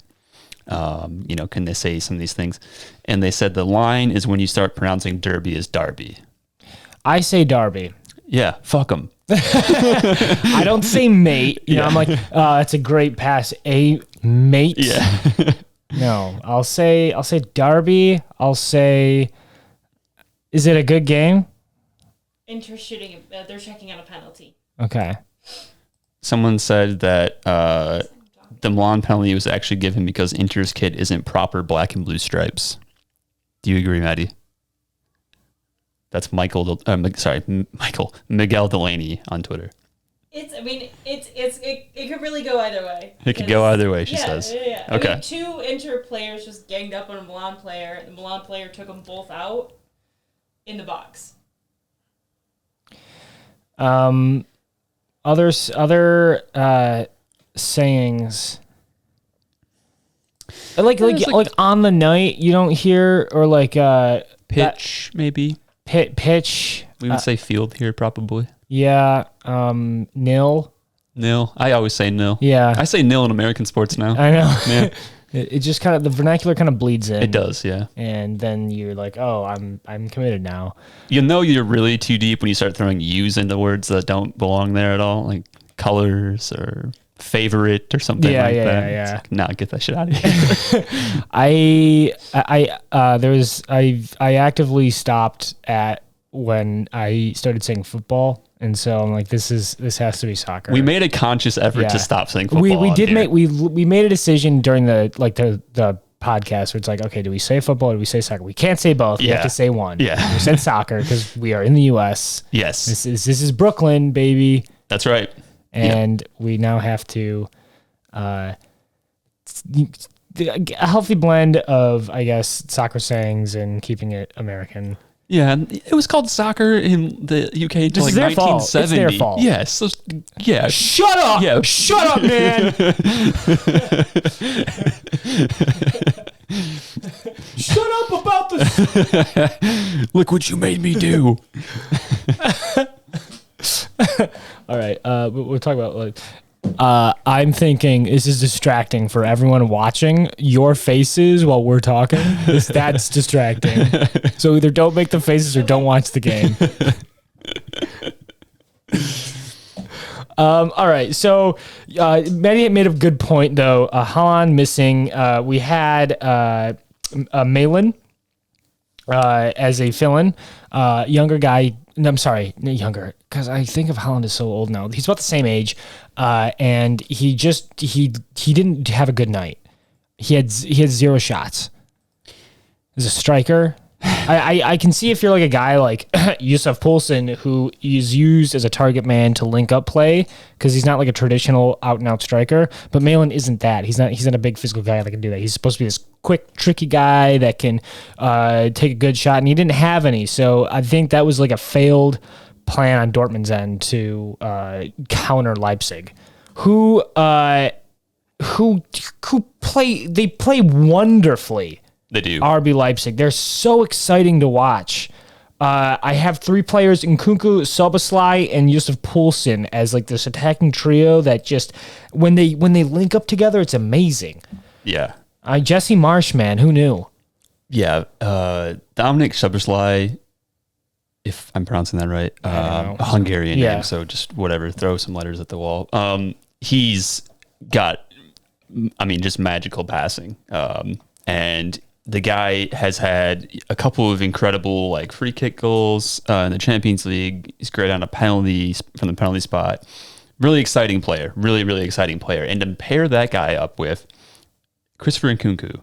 Can they say some of these things? And they said the line is when you start pronouncing Derby as Darby. I say Derby. Yeah, fuck them. I don't say mate. I'm like, it's a great pass. A mate? Yeah. No, I'll say Derby. I'll say... Is it a good game? Inter's shooting. They're checking out a penalty. Okay. Someone said that the Milan penalty was actually given because Inter's kit isn't proper black and blue stripes. Do you agree, Maddie? That's Miguel Delaney on Twitter. It could really go either way. It could go either way, she says. Yeah. Okay. I mean, 2 Inter players just ganged up on a Milan player, and the Milan player took them both out in the box. Other sayings like on the night you don't hear, or like pitch maybe pitch. We would say field here probably. Yeah. Nil. I always say nil. Yeah. I say nil in American sports now. I know. Yeah. It just kind of, the vernacular kind of bleeds in. It does, yeah. And then you're like, oh, I'm committed now. You know you're really too deep when you start throwing U's into words that don't belong there at all, like colors or favorite or something like that. Yeah. Like, nah, get that shit out of here. I actively stopped at when I started saying football. And so I'm like, this has to be soccer. We made a conscious effort to stop saying football. We made a decision during the podcast where it's like, okay, do we say football or do we say soccer? We can't say both. We have to say one. Yeah. We said soccer because we are in the U.S. Yes. This is Brooklyn, baby. That's right. And we now have to a healthy blend of, I guess, soccer sayings and keeping it American. Yeah, it was called soccer in the UK until like 1970. It's their fault. Yes. So, yeah. Shut up. Yeah. Shut up, man. Shut up about this. Look what you made me do. All right. We'll talk about like. I'm thinking this is distracting for everyone watching. Your faces while we're talking, that's distracting. So either don't make the faces or don't watch the game. All right. So, Manny made a good point, though. Haaland missing. We had Malin as a fill-in. Younger guy. No, I'm sorry, younger, because I think of Haaland as so old now. He's about the same age, and he didn't have a good night. He had 0 shots. As a striker, I can see if you're like a guy like Yusuf Poulsen, who is used as a target man to link up play, because he's not like a traditional out and out striker. But Malin isn't that. He's not a big physical guy that can do that. He's supposed to be this quick, tricky guy that can take a good shot, and he didn't have any. So I think that was like a failed plan on Dortmund's end to counter Leipzig, who play wonderfully. They do. RB Leipzig. They're so exciting to watch. I have 3 players, Nkunku, Szoboszlai, and Yusuf Poulsen, as like this attacking trio that just, when they link up together, it's amazing. Yeah. Jesse Marsh, man, who knew? Yeah. Dominic Szoboszlai, if I'm pronouncing that right, a Hungarian name, so just whatever, throw some letters at the wall. He's got, just magical passing. And the guy has had a couple of incredible like free kick goals in the Champions League. He's great on a penalty from the penalty spot. Really exciting player. Really, really exciting player. And to pair that guy up with Christopher Nkunku,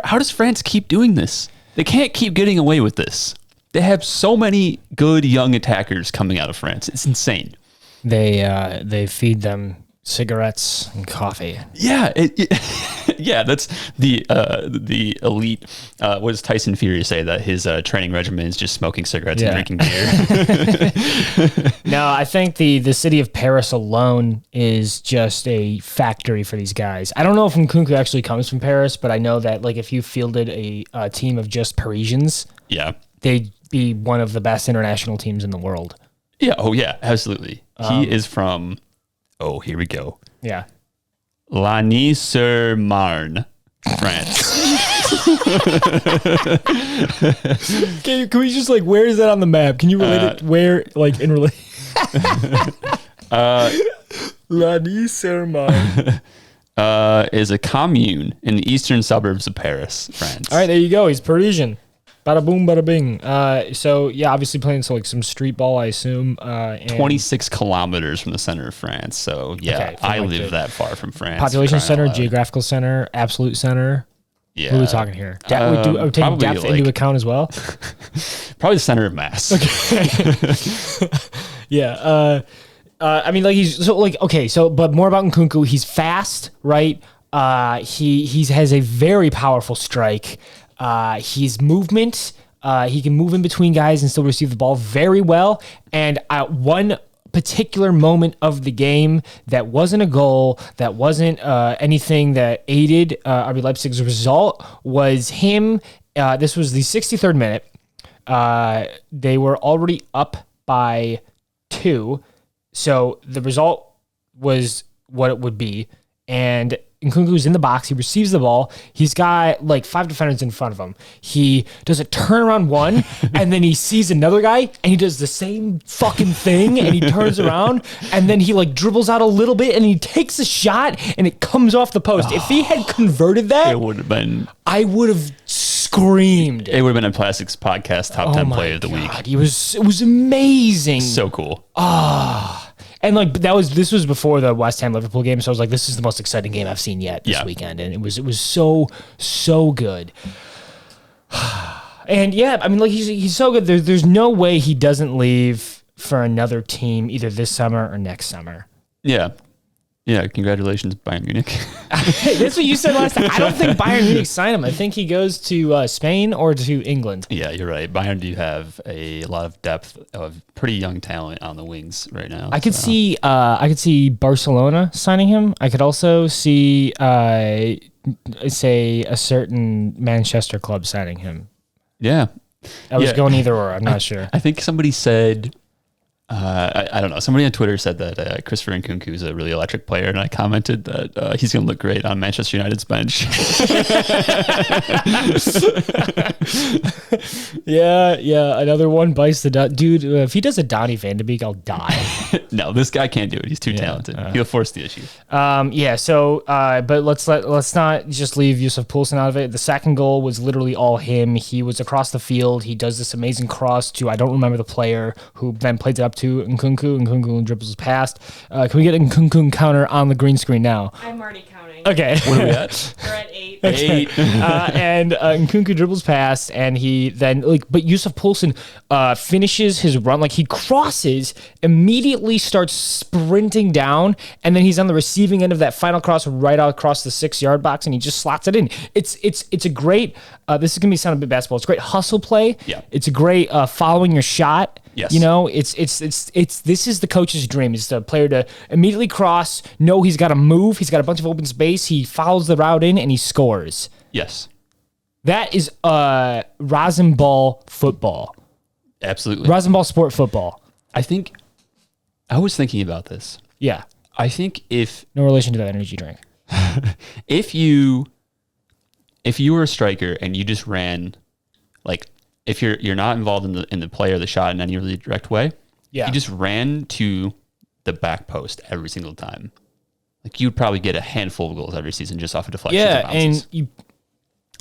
how does France keep doing this? They can't keep getting away with this. They have so many good young attackers coming out of France. It's insane. They feed them cigarettes and coffee. Yeah, yeah, that's the elite. What does Tyson Fury say, that his training regimen is just smoking cigarettes and drinking beer? No, I think the city of Paris alone is just a factory for these guys. I don't know if Nkunku actually comes from Paris, but I know that like if you fielded a team of just Parisians, they'd be one of the best international teams in the world. Yeah. Oh yeah, absolutely. He is from. Oh, here we go. Yeah. Lagny-sur-Marne, France. Can we just like, where is that on the map? Can you relate it where, like, in relation? Lagny-sur-Marne. Is a commune in the eastern suburbs of Paris, France. All right, there you go. He's Parisian. Bada boom, bada bing. So yeah, obviously playing some street ball, I assume. 26 kilometers from the center of France. So yeah, okay, I live that far from France. Population center, geographical center, absolute center. Yeah. Who are we talking here? We're taking depth into account as well. Probably the center of mass. Okay. Yeah. I mean, like but more about Nkunku. He's fast, right? He has a very powerful strike. His movement, he can move in between guys and still receive the ball very well. And at one particular moment of the game that wasn't a goal, that wasn't anything that aided RB Leipzig's result, was him. This was the 63rd minute. They were already up by 2. So the result was what it would be. And Nkunku's in the box. He receives the ball. He's got like 5 defenders in front of him. He does a turnaround one, and then he sees another guy, and he does the same fucking thing, and he turns around, and then he like dribbles out a little bit, and he takes a shot, and it comes off the post. If he had converted that, it would have been. I would have screamed. It would have been a Plastics Podcast top 10 player of the week. It was amazing. So cool. And like this was before the West Ham Liverpool game, so I was like, this is the most exciting game I've seen yet this weekend, and it was so good. And yeah, I mean, like he's so good. There's no way he doesn't leave for another team either this summer or next summer. Yeah. Congratulations, Bayern Munich. That's what you said last time. I don't think Bayern Munich signed him. I think he goes to Spain or to England. Yeah, you're right. Bayern do have a lot of depth of pretty young talent on the wings right now. I could see Barcelona signing him. I could also see say a certain Manchester club signing him. Yeah. I was going either or. I'm not sure. I think somebody said I don't know. Somebody on Twitter said that Christopher Nkunku is a really electric player, and I commented that he's going to look great on Manchester United's bench. Yeah. Another one bites the dust. Dude, if he does a Donny Van de Beek, I'll die. No, this guy can't do it. He's too talented. He'll force the issue. But let's not just leave Yusuf Poulsen out of it. The second goal was literally all him. He was across the field. He does this amazing cross to, I don't remember the player, who then plays it up to Nkunku. Nkunku dribbles past. Can we get a Nkunku counter on the green screen now? I'm already counting. Okay. What are we at? We're at 8. 8. And Nkunku dribbles past, and he then but Yusuf Poulsen finishes his run, like he crosses, immediately starts sprinting down, and then he's on the receiving end of that final cross right out across the 6-yard box, and he just slots it in. It's a great. This is gonna be sounding a bit basketball. It's a great hustle play. Yeah. It's a great following your shot. Yes. You know, it's this is the coach's dream. Is the player to immediately cross, know he's got to move, he's got a bunch of open space, he follows the route in, and he scores. Yes. That is Rasenball football. Absolutely. Rasenball sport football. I was thinking about this. Yeah. I think No relation to that energy drink. if you were a striker and you just ran, like, if you're not involved in the play or the shot in any really direct way, Yeah. you just ran to the back post every single time. Like, you'd probably get a handful of goals every season just off of deflections. Yeah, and bounces. and you.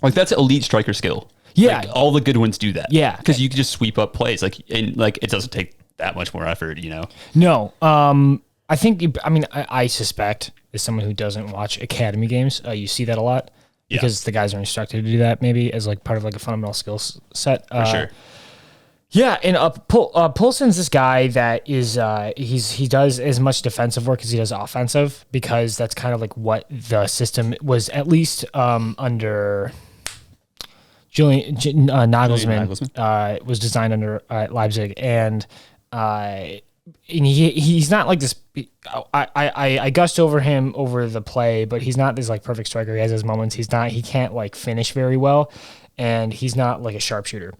Like, that's elite striker skill. Yeah. Like, all the good ones do that. Yeah. Because you can just sweep up plays. Like, and like, it doesn't take that much more effort, you know? No. I think. I suspect as someone who doesn't watch academy games, you see that a lot because the guys are instructed to do that maybe as like part of like a fundamental skill set. For sure. Yeah, and Poulsen's this guy that is he does as much defensive work as he does offensive because that's kind of like what the system was at least under Julian Nagelsmann. Was designed under Leipzig, and he's not like this. I gushed over him over the play, but he's not this like perfect striker. He has his moments. He can't like finish very well, and he's not like a sharpshooter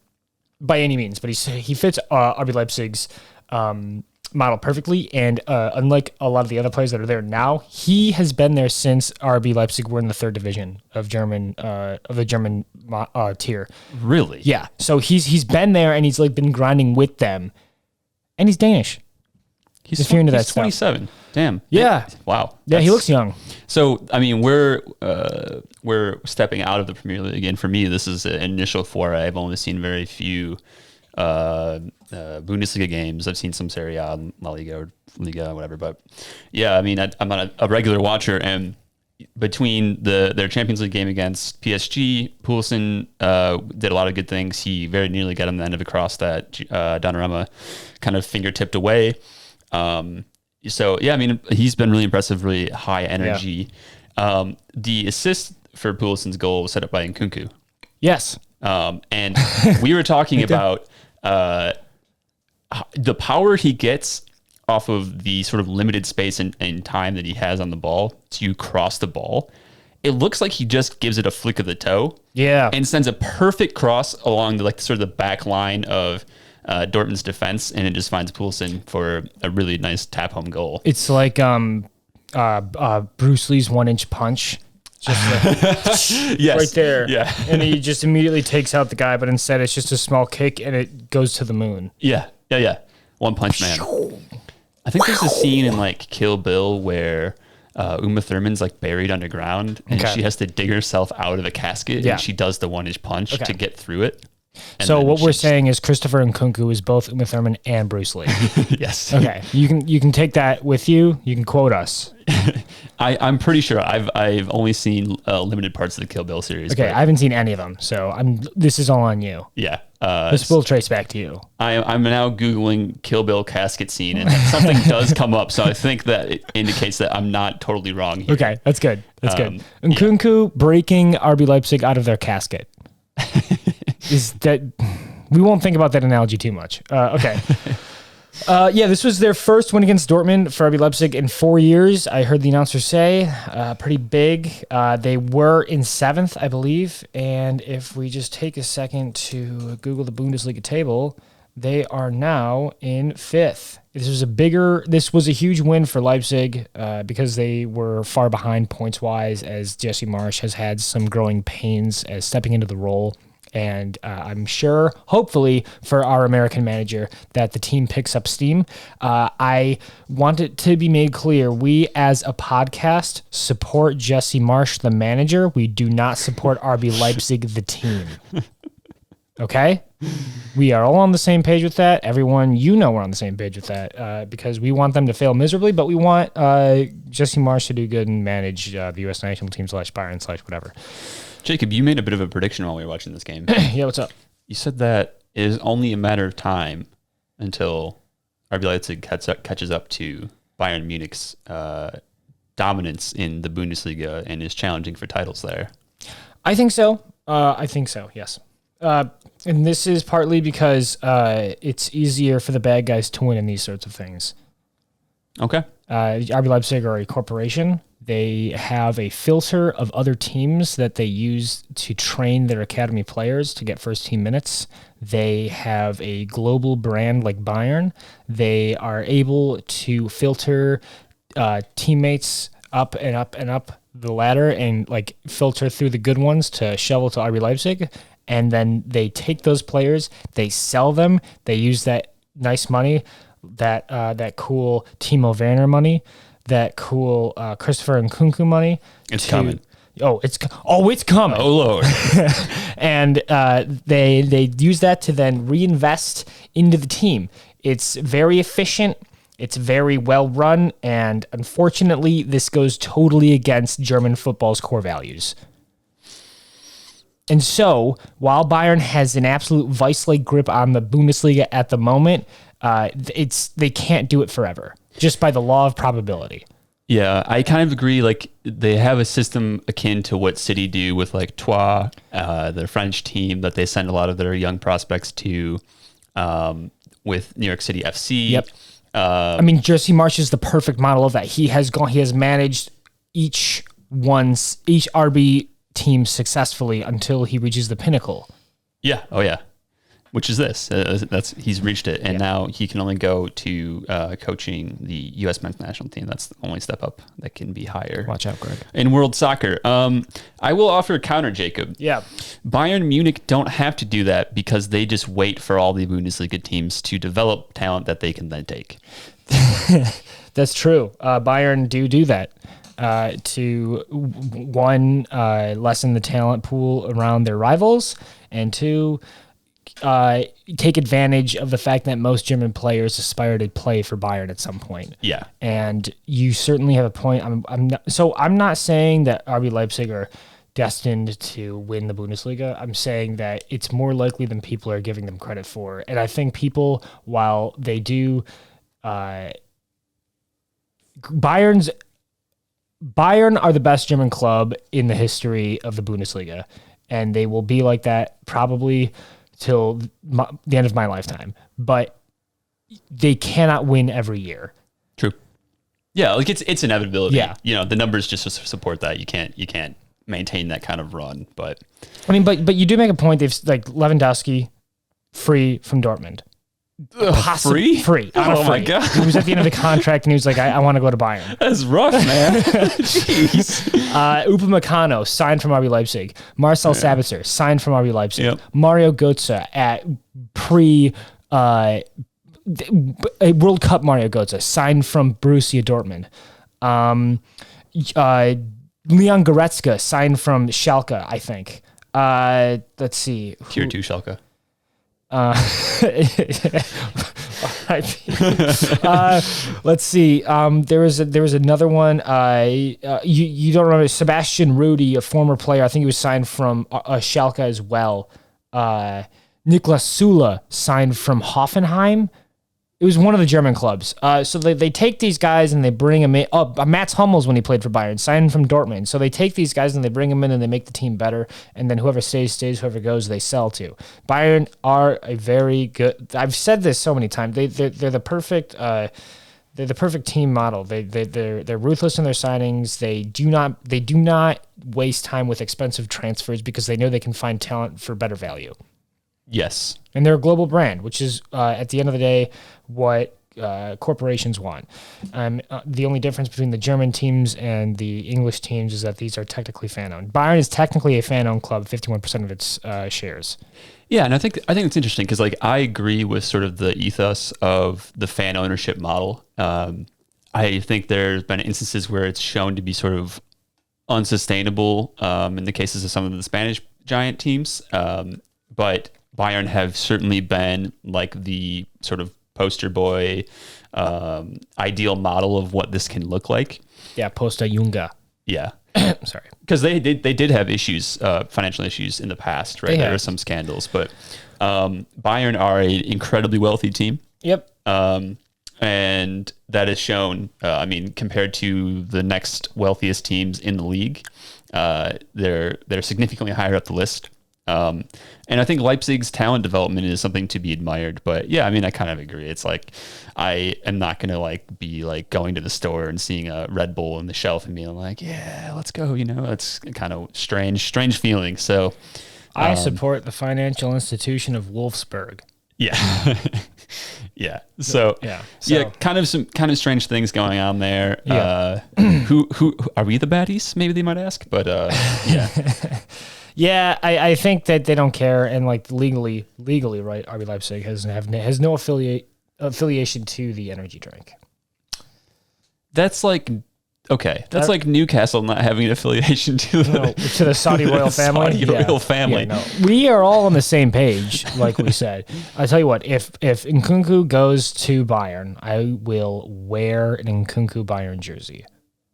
by any means, but he fits RB Leipzig's model perfectly. And unlike a lot of the other players that are there now, he has been there since RB Leipzig were in the 3rd division of the German tier. Really? Yeah. So he's been there and he's like been grinding with them, and he's Danish. He's if you're into that he's stuff. 27. Damn. Yeah. Wow. Yeah, he looks young. So, I mean, we're stepping out of the Premier League again. For me, this is an initial foray. I've only seen very few Bundesliga games. I've seen some Serie A, La Liga, or Liga, whatever. But yeah, I mean, I'm not a regular watcher, and between their Champions League game against PSG, Poulsen did a lot of good things. He very nearly got him the end of a cross that Donnarumma kind of fingertipped away. So yeah, I mean, he's been really impressive, really high energy. Yeah. The assist for Poulsen's goal was set up by Nkunku. Yes. And we were talking about the power he gets off of the sort of limited space and time that he has on the ball to cross the ball. It looks like he just gives it a flick of the toe. Yeah. And sends a perfect cross along the sort of the back line of Dortmund's defense, and it just finds Poulsen for a really nice tap home goal. It's like Bruce Lee's 1-inch punch. Just yes. right there. Yeah. And he just immediately takes out the guy, but instead it's just a small kick and it goes to the moon. Yeah. One Punch Man. I think there's a scene in like Kill Bill where Uma Thurman's like buried underground and she has to dig herself out of a casket and she does the 1-inch punch to get through it. So what we're saying is Christopher Nkunku is both Uma Thurman and Bruce Lee. Yes. Okay. You can take that with you. You can quote us. I'm pretty sure I've only seen limited parts of the Kill Bill series. Okay, I haven't seen any of them, so this is all on you. Yeah. This will trace back to you. I'm now Googling Kill Bill casket scene, and something does come up, so I think that it indicates that I'm not totally wrong here. Okay, that's good. That's good. Nkunku breaking RB Leipzig out of their casket. Is that we won't think about that analogy too much. Okay. This was their first win against Dortmund for RB Leipzig in 4 years. I heard the announcer say, pretty big. They were in 7th, I believe. And if we just take a second to Google the Bundesliga table, They are now in 5th. This was a huge win for Leipzig because they were far behind points-wise, as Jesse Marsch has had some growing pains as stepping into the role. And I'm sure, hopefully, for our American manager, that the team picks up steam. I want it to be made clear, we as a podcast support Jesse Marsch, the manager. We do not support RB Leipzig, the team. Okay? We are all on the same page with that. Everyone, we're on the same page with that because we want them to fail miserably, but we want Jesse Marsch to do good and manage the U.S. national team / Bayern / whatever. Jacob, you made a bit of a prediction while we were watching this game. Yeah, what's up? You said that it is only a matter of time until RB Leipzig catches up to Bayern Munich's dominance in the Bundesliga and is challenging for titles there. I think so. Yes. And this is partly because it's easier for the bad guys to win in these sorts of things. Okay. RB Leipzig are a corporation. They have a filter of other teams that they use to train their academy players to get first team minutes. They have a global brand like Bayern. They are able to filter teammates up and up and up the ladder and like filter through the good ones to shovel to RB Leipzig. And then they take those players, they sell them, they use that nice money, that cool Timo Werner money, that cool Christopher Nkunku money. It's coming. It's coming. Oh, Lord. And they use that to then reinvest into the team. It's very efficient. It's very well run. And unfortunately, this goes totally against German football's core values. And so, while Bayern has an absolute vice-like grip on the Bundesliga at the moment, they can't do it forever, just by the law of probability. Yeah, I kind of agree. Like, they have a system akin to what City do with, like, Troyes, their French team that they send a lot of their young prospects to with New York City FC. Yep. Jesse Marsch is the perfect model of that. He has managed each RB team successfully until he reaches the pinnacle. Yeah. Oh, yeah. Which is this. He's reached it, and now he can only go to coaching the U.S. men's national team. That's the only step up that can be higher. Watch out, Greg. In world soccer. I will offer a counter, Jacob. Yeah. Bayern Munich don't have to do that because they just wait for all the Bundesliga teams to develop talent that they can then take. That's true. Bayern do that. To one, lessen the talent pool around their rivals, and two, take advantage of the fact that most German players aspire to play for Bayern at some point. Yeah. And you certainly have a point. I'm not saying that RB Leipzig are destined to win the Bundesliga. I'm saying that it's more likely than people are giving them credit for. And I think people, while they do, Bayern are the best German club in the history of the Bundesliga, and they will be like that probably till the end of my lifetime. But they cannot win every year. True. Yeah, like it's inevitability. Yeah. The numbers just support that. You can't maintain that kind of run. But but you do make a point. They've like Lewandowski free from Dortmund. Free? Free. Oh, my God. He was at the end of the contract, and he was like, I want to go to Bayern. That's rough, man. Jeez. Upamecano signed from RB Leipzig. Marcel Sabitzer signed from RB Leipzig. Yep. Mario Götze at World Cup Mario Götze signed from Borussia Dortmund. Leon Goretzka signed from Schalke, I think. Let's see. Tier 2 Schalke. Let's see. There was another one. You don't remember Sebastian Rudy, a former player. I think he was signed from Schalke as well. Niklas Sula signed from Hoffenheim. It was one of the German clubs. So they take these guys and they bring them in. Mats Hummels, when he played for Bayern, signed from Dortmund. So they take these guys and they bring them in and they make the team better. And then whoever stays, whoever goes, they sell to. Bayern are a very good. I've said this so many times. They're the perfect. They're the perfect team model. They're ruthless in their signings. They do not waste time with expensive transfers because they know they can find talent for better value. Yes. And they're a global brand, which is, at the end of the day, what corporations want. The only difference between the German teams and the English teams is that these are technically fan-owned. Bayern is technically a fan-owned club, 51% of its shares. Yeah, and I think it's interesting because like I agree with sort of the ethos of the fan ownership model. I think there's been instances where it's shown to be sort of unsustainable in the cases of some of the Spanish giant teams, but Bayern have certainly been like the sort of poster boy, ideal model of what this can look like. Yeah, Posta Junga. Yeah. Sorry. Because they did have issues, financial issues in the past, right? There were some scandals, but Bayern are an incredibly wealthy team. Yep. And that is shown, compared to the next wealthiest teams in the league, they're significantly higher up the list. And I think Leipzig's talent development is something to be admired. But yeah, I mean, I kind of agree. It's like I am not going to like be like going to the store and seeing a Red Bull on the shelf and being like, yeah, let's go. You know, it's kind of strange feeling. So I support the financial institution of Wolfsburg. Yeah. Yeah. So yeah, kind of strange things going on there. Yeah. Who are we the baddies? Maybe they might ask, but yeah. Yeah, I think that they don't care, and like legally, right? RB Leipzig has no affiliation to the energy drink. That's like okay. That's like Newcastle not having an affiliation to the Saudi royal family. Royal family. Yeah, no. We are all on the same page, like we said. I tell you what, if Nkunku goes to Bayern, I will wear an Nkunku Bayern jersey.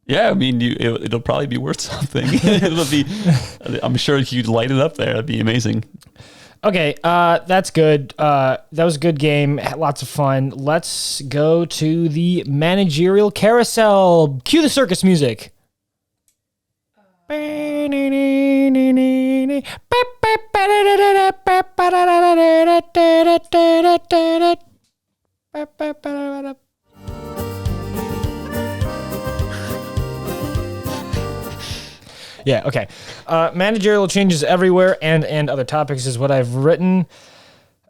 Yeah, I mean, it'll probably be worth something. I'm sure if you'd light it up there, that'd be amazing. Okay, that's good. That was a good game. Had lots of fun. Let's go to the managerial carousel. Cue the circus music. Yeah, okay. Managerial changes everywhere and other topics is what I've written.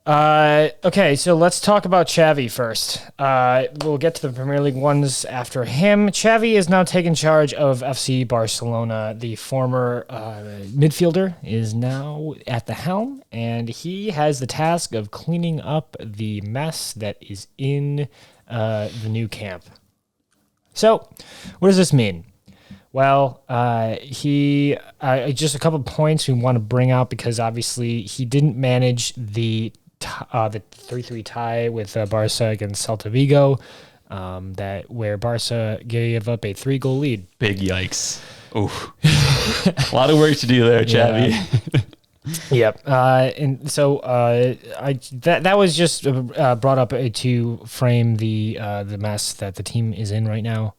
Okay, so let's talk about Xavi first. We'll get to the Premier League ones after him. Xavi is now taking charge of FC Barcelona. The former midfielder is now at the helm, and he has the task of cleaning up the mess that is in the new camp. So, what does this mean? Well, he just a couple of points we want to bring out because obviously he didn't manage the 3-3 tie with Barca against Celta Vigo, where Barca gave up a 3-goal lead. Big yikes! Oh, a lot of work to do there, Xavi. Yep. And so that was just brought up to frame the mess that the team is in right now.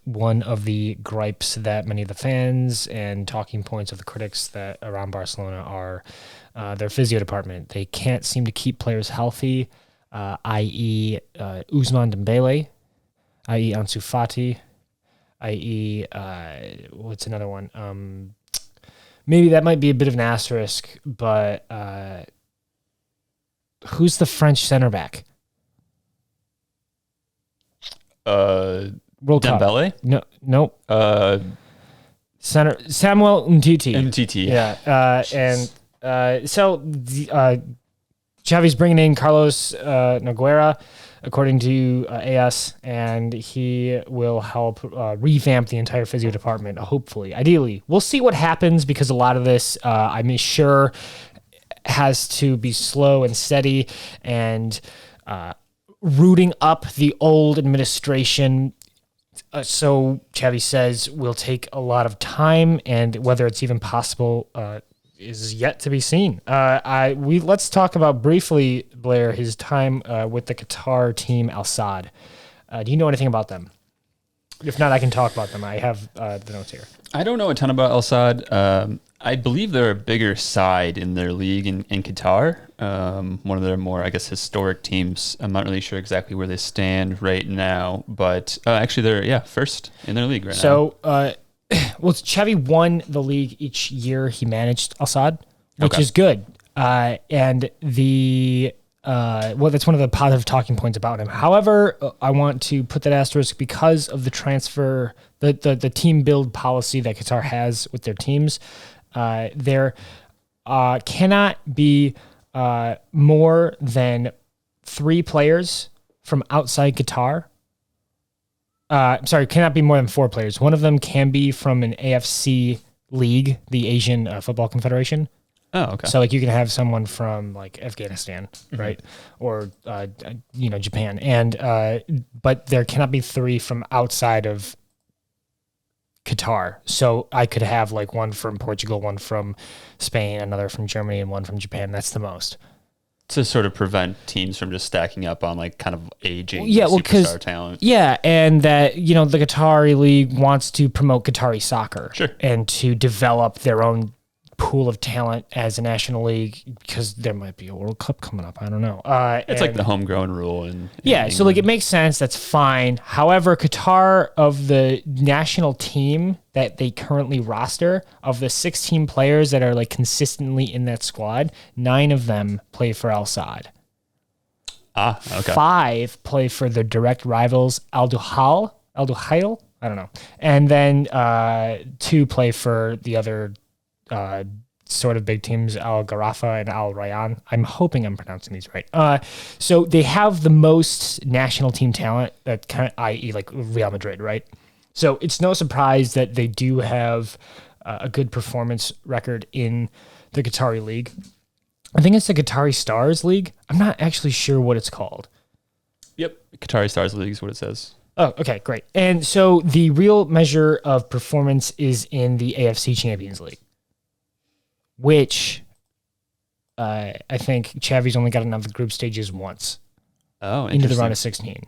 One of the gripes that many of the fans and talking points of the critics that around Barcelona are their physio department. They can't seem to keep players healthy, i.e. Ousmane Dembele, i.e. Ansu Fati, i.e. What's another one? Maybe that might be a bit of an asterisk, but who's the French center back? World Dembele? Cup. Nope. Center Samuel Umtiti. MTT. Yeah. So Xavi's bringing in Carlos Nogueira, according to AS, and he will help revamp the entire physio department, hopefully. Ideally. We'll see what happens because a lot of this, I'm sure, has to be slow and steady and rooting up the old administration. So Xavi says will take a lot of time, and whether it's even possible is yet to be seen. Let's talk about briefly, Blair, his time with the Qatar team Al Sadd. Do you know anything about them? If not, I can talk about them. I have the notes here. I don't know a ton about Al Sadd. I believe they're a bigger side in their league in Qatar. One of their more, I guess, historic teams. I'm not really sure exactly where they stand right now, but actually they're, first in their league right now. So, Xavi won the league each year he managed Al Sadd, which is good. And that's one of the positive talking points about him. However, I want to put that asterisk because of the transfer, the team build policy that Qatar has with their teams. There cannot be more than 3 players from outside Qatar. Cannot be more than 4 players. One of them can be from an AFC league, the Asian Football Confederation. Oh, okay. So you can have someone from Afghanistan, right? Or, Japan. And, but there cannot be 3 from outside of Qatar. So I could have one from Portugal, one from Spain, another from Germany, and one from Japan. That's the most. To sort of prevent teams from just stacking up on kind of aging superstar talent. Yeah, and that, the Qatari League wants to promote Qatari soccer. Sure. And to develop their own pool of talent as a national league, because there might be a World Cup coming up. I don't know. It's like the homegrown rule. In so it makes sense. That's fine. However, Qatar, of the national team that they currently roster, of the 16 players that are consistently in that squad, 9 of them play for Al Sadd. Okay. 5 play for their direct rivals, Al Duhail. I don't know. And then 2 play for the other sort of big teams, Al Gharafa and Al Rayyan. I'm hoping I'm pronouncing these right. So they have the most national team talent, that i.e. Real Madrid, right? So it's no surprise that they do have a good performance record in the Qatari League. I think it's the Qatari Stars League. I'm not actually sure what it's called. Yep. Qatari Stars League is what it says. Oh, okay, great. And so the real measure of performance is in the AFC Champions League, which I think Xavi's only got enough of the group stages once. Oh, into the round of 16.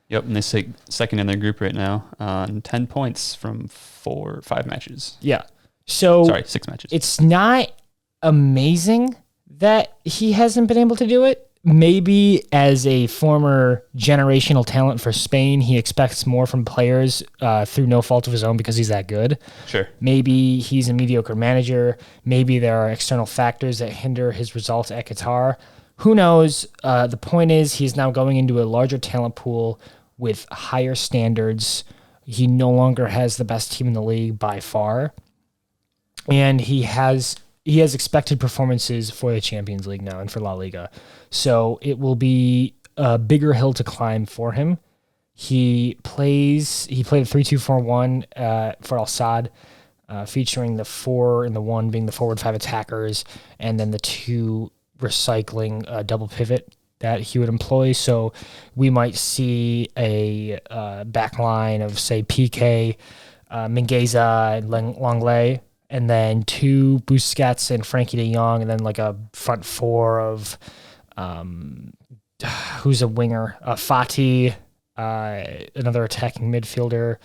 Yep, and they sit second in their group right now on 10 points from 5 matches. Yeah. So 6 matches. It's not amazing that he hasn't been able to do it. Maybe as a former generational talent for Spain, he expects more from players through no fault of his own because he's that good. Sure. Maybe he's a mediocre manager. Maybe there are external factors that hinder his results at Qatar. Who knows? The point is he's now going into a larger talent pool with higher standards. He no longer has the best team in the league by far. And he has expected performances for the Champions League now and for La Liga. So it will be a bigger hill to climb for him. He played a 3-2-4-1 for Al Sadd, featuring the 4 and the 1 being the forward 5 attackers, and then the 2 recycling double pivot that he would employ. So we might see a back line of, say, PK, Mingueza, and Longley, and then 2 Busquets and Frankie de Jong, and then a front 4 of who's a winger, Fati, another attacking midfielder.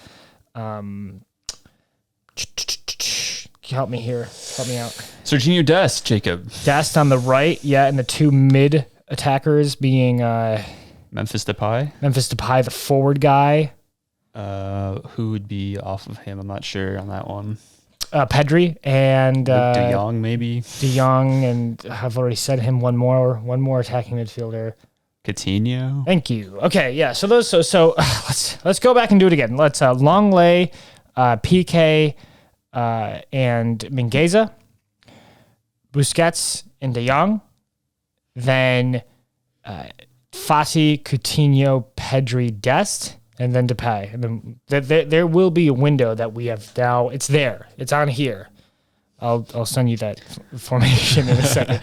Help me here. Help me out. Serginho Dest, Jacob. Dest on the right, yeah, and the 2 mid attackers being Memphis Depay, the forward guy. Who would be off of him? I'm not sure on that one. Pedri and De Jong, maybe. De Jong, and I've already said him. One more attacking midfielder. Coutinho. Thank you. Okay, yeah. So let's go back and do it again. Let's Longley, PK, and Mingueza, Busquets, and De Jong. Then Fati, Coutinho, Pedri, Dest. And then Depay. And then there will be a window that we have now. It's there. It's on here. I'll send you that formation in a second.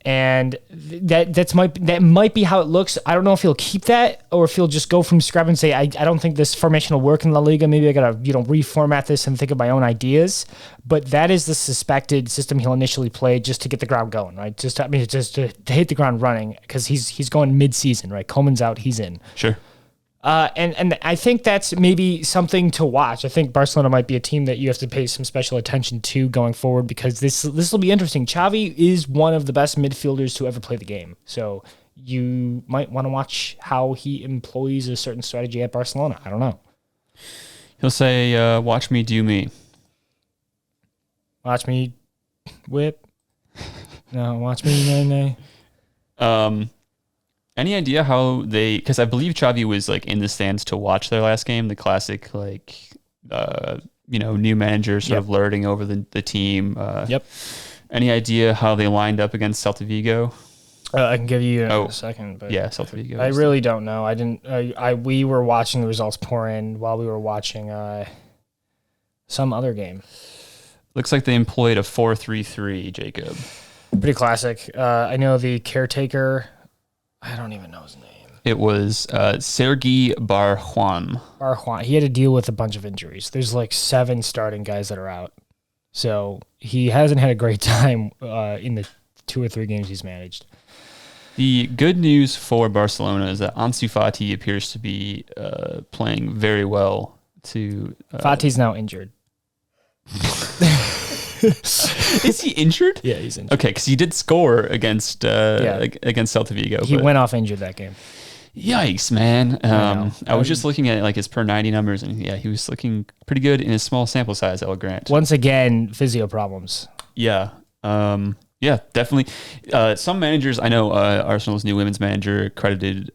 And that might be how it looks. I don't know if he'll keep that or if he'll just go from scratch and say, I don't think this formation will work in La Liga. Maybe I gotta reformat this and think of my own ideas. But that is the suspected system he'll initially play just to get the ground going, right? Just to hit the ground running, because he's going mid-season, right? Coleman's out, he's in. Sure. And I think that's maybe something to watch. I think Barcelona might be a team that you have to pay some special attention to going forward, because this will be interesting. Xavi is one of the best midfielders to ever play the game. So you might want to watch how he employs a certain strategy at Barcelona. I don't know. He'll say, watch me do me. Watch me whip. No, watch me, nay. Any idea how they? Because I believe Xavi was like in the stands to watch their last game. The classic, like, new manager sort of lording over the team. Yep. Any idea how they lined up against Celta Vigo? I can give you a second. But yeah, Celta Vigo. I really don't know. I didn't. We were watching the results pour in while we were watching some other game. Looks like they employed a 4-3-3, Jacob. Pretty classic. I know the caretaker. I don't even know his name. It was Sergi Barjuan. He had to deal with a bunch of injuries. There's like 7 starting guys that are out. So he hasn't had a great time in the 2 or 3 games he's managed. The good news for Barcelona is that Ansu Fati appears to be playing very well. Fati's now injured. Is he injured? Yeah, he's injured. Okay, because he did score against Celta Vigo. He went off injured that game. Yikes, man. I was just looking at like his per 90 numbers, and he was looking pretty good in a small sample size, I'll grant. Once again, physio problems. Yeah. Yeah, definitely. Some managers, I know Arsenal's new women's manager credited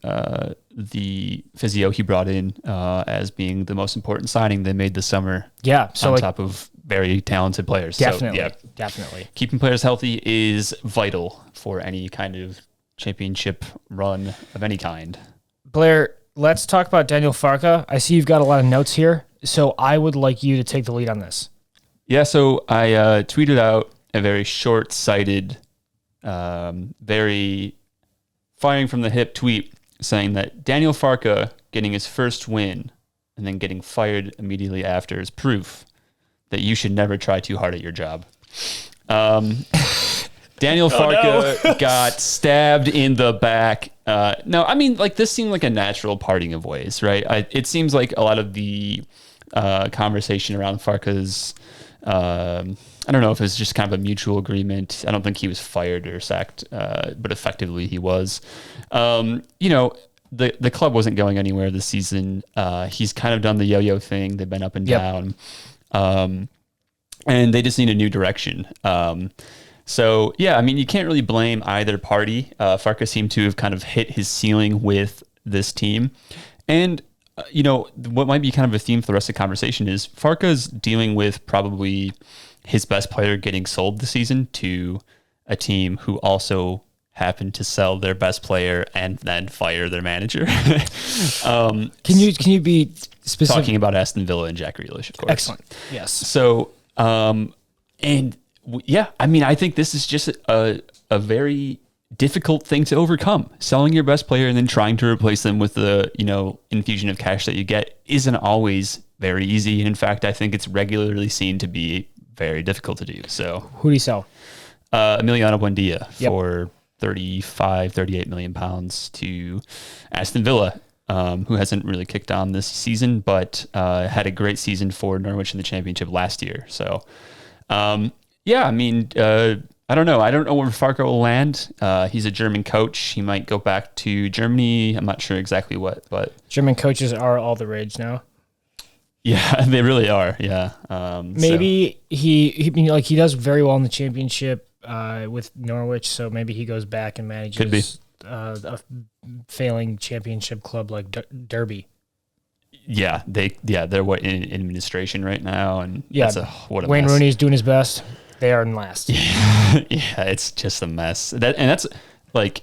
the physio he brought in as being the most important signing they made this summer. Yeah. So on top of very talented players. Definitely. So, yeah, definitely. Keeping players healthy is vital for any kind of championship run of any kind. Blair, let's talk about Daniel Farke. I see you've got a lot of notes here, so I would like you to take the lead on this. Yeah, so I tweeted out a very short-sighted, very firing from the hip tweet saying that Daniel Farke getting his first win and then getting fired immediately after is proof that you should never try too hard at your job. Daniel Farke got stabbed in the back. No, I mean, like, this seemed like a natural parting of ways, right? It seems like a lot of the conversation around Farke's, I don't know if it's just kind of a mutual agreement. I don't think he was fired or sacked, but effectively he was. The club wasn't going anywhere this season. He's kind of done the yo-yo thing. They've been up and down. And they just need a new direction. So, yeah, I mean, you can't really blame either party. Farke seemed to have kind of hit his ceiling with this team. And, what might be kind of a theme for the rest of the conversation is Farke's dealing with probably his best player getting sold this season to a team who also happened to sell their best player and then fire their manager. Can you be specific? Talking about Aston Villa and Jack Grealish, of course. Excellent. Yes. So, I mean, I think this is just a very difficult thing to overcome. Selling your best player and then trying to replace them with the, infusion of cash that you get isn't always very easy. And in fact, I think it's regularly seen to be very difficult to do. So who do you sell? Emiliano Buendia for 38 million pounds to Aston Villa, who hasn't really kicked on this season, but had a great season for Norwich in the Championship last year. So, I mean, I don't know. I don't know where Farke will land. He's a German coach. He might go back to Germany. I'm not sure exactly what, but German coaches are all the rage now. Yeah, they really are. Yeah. Maybe he does very well in the Championship with Norwich, so maybe he goes back and manages Could be. A failing Championship club like Derby. Yeah, they're in administration right now, and Wayne mess. Rooney's doing his best. They are in last. Yeah, it's just a mess. That's like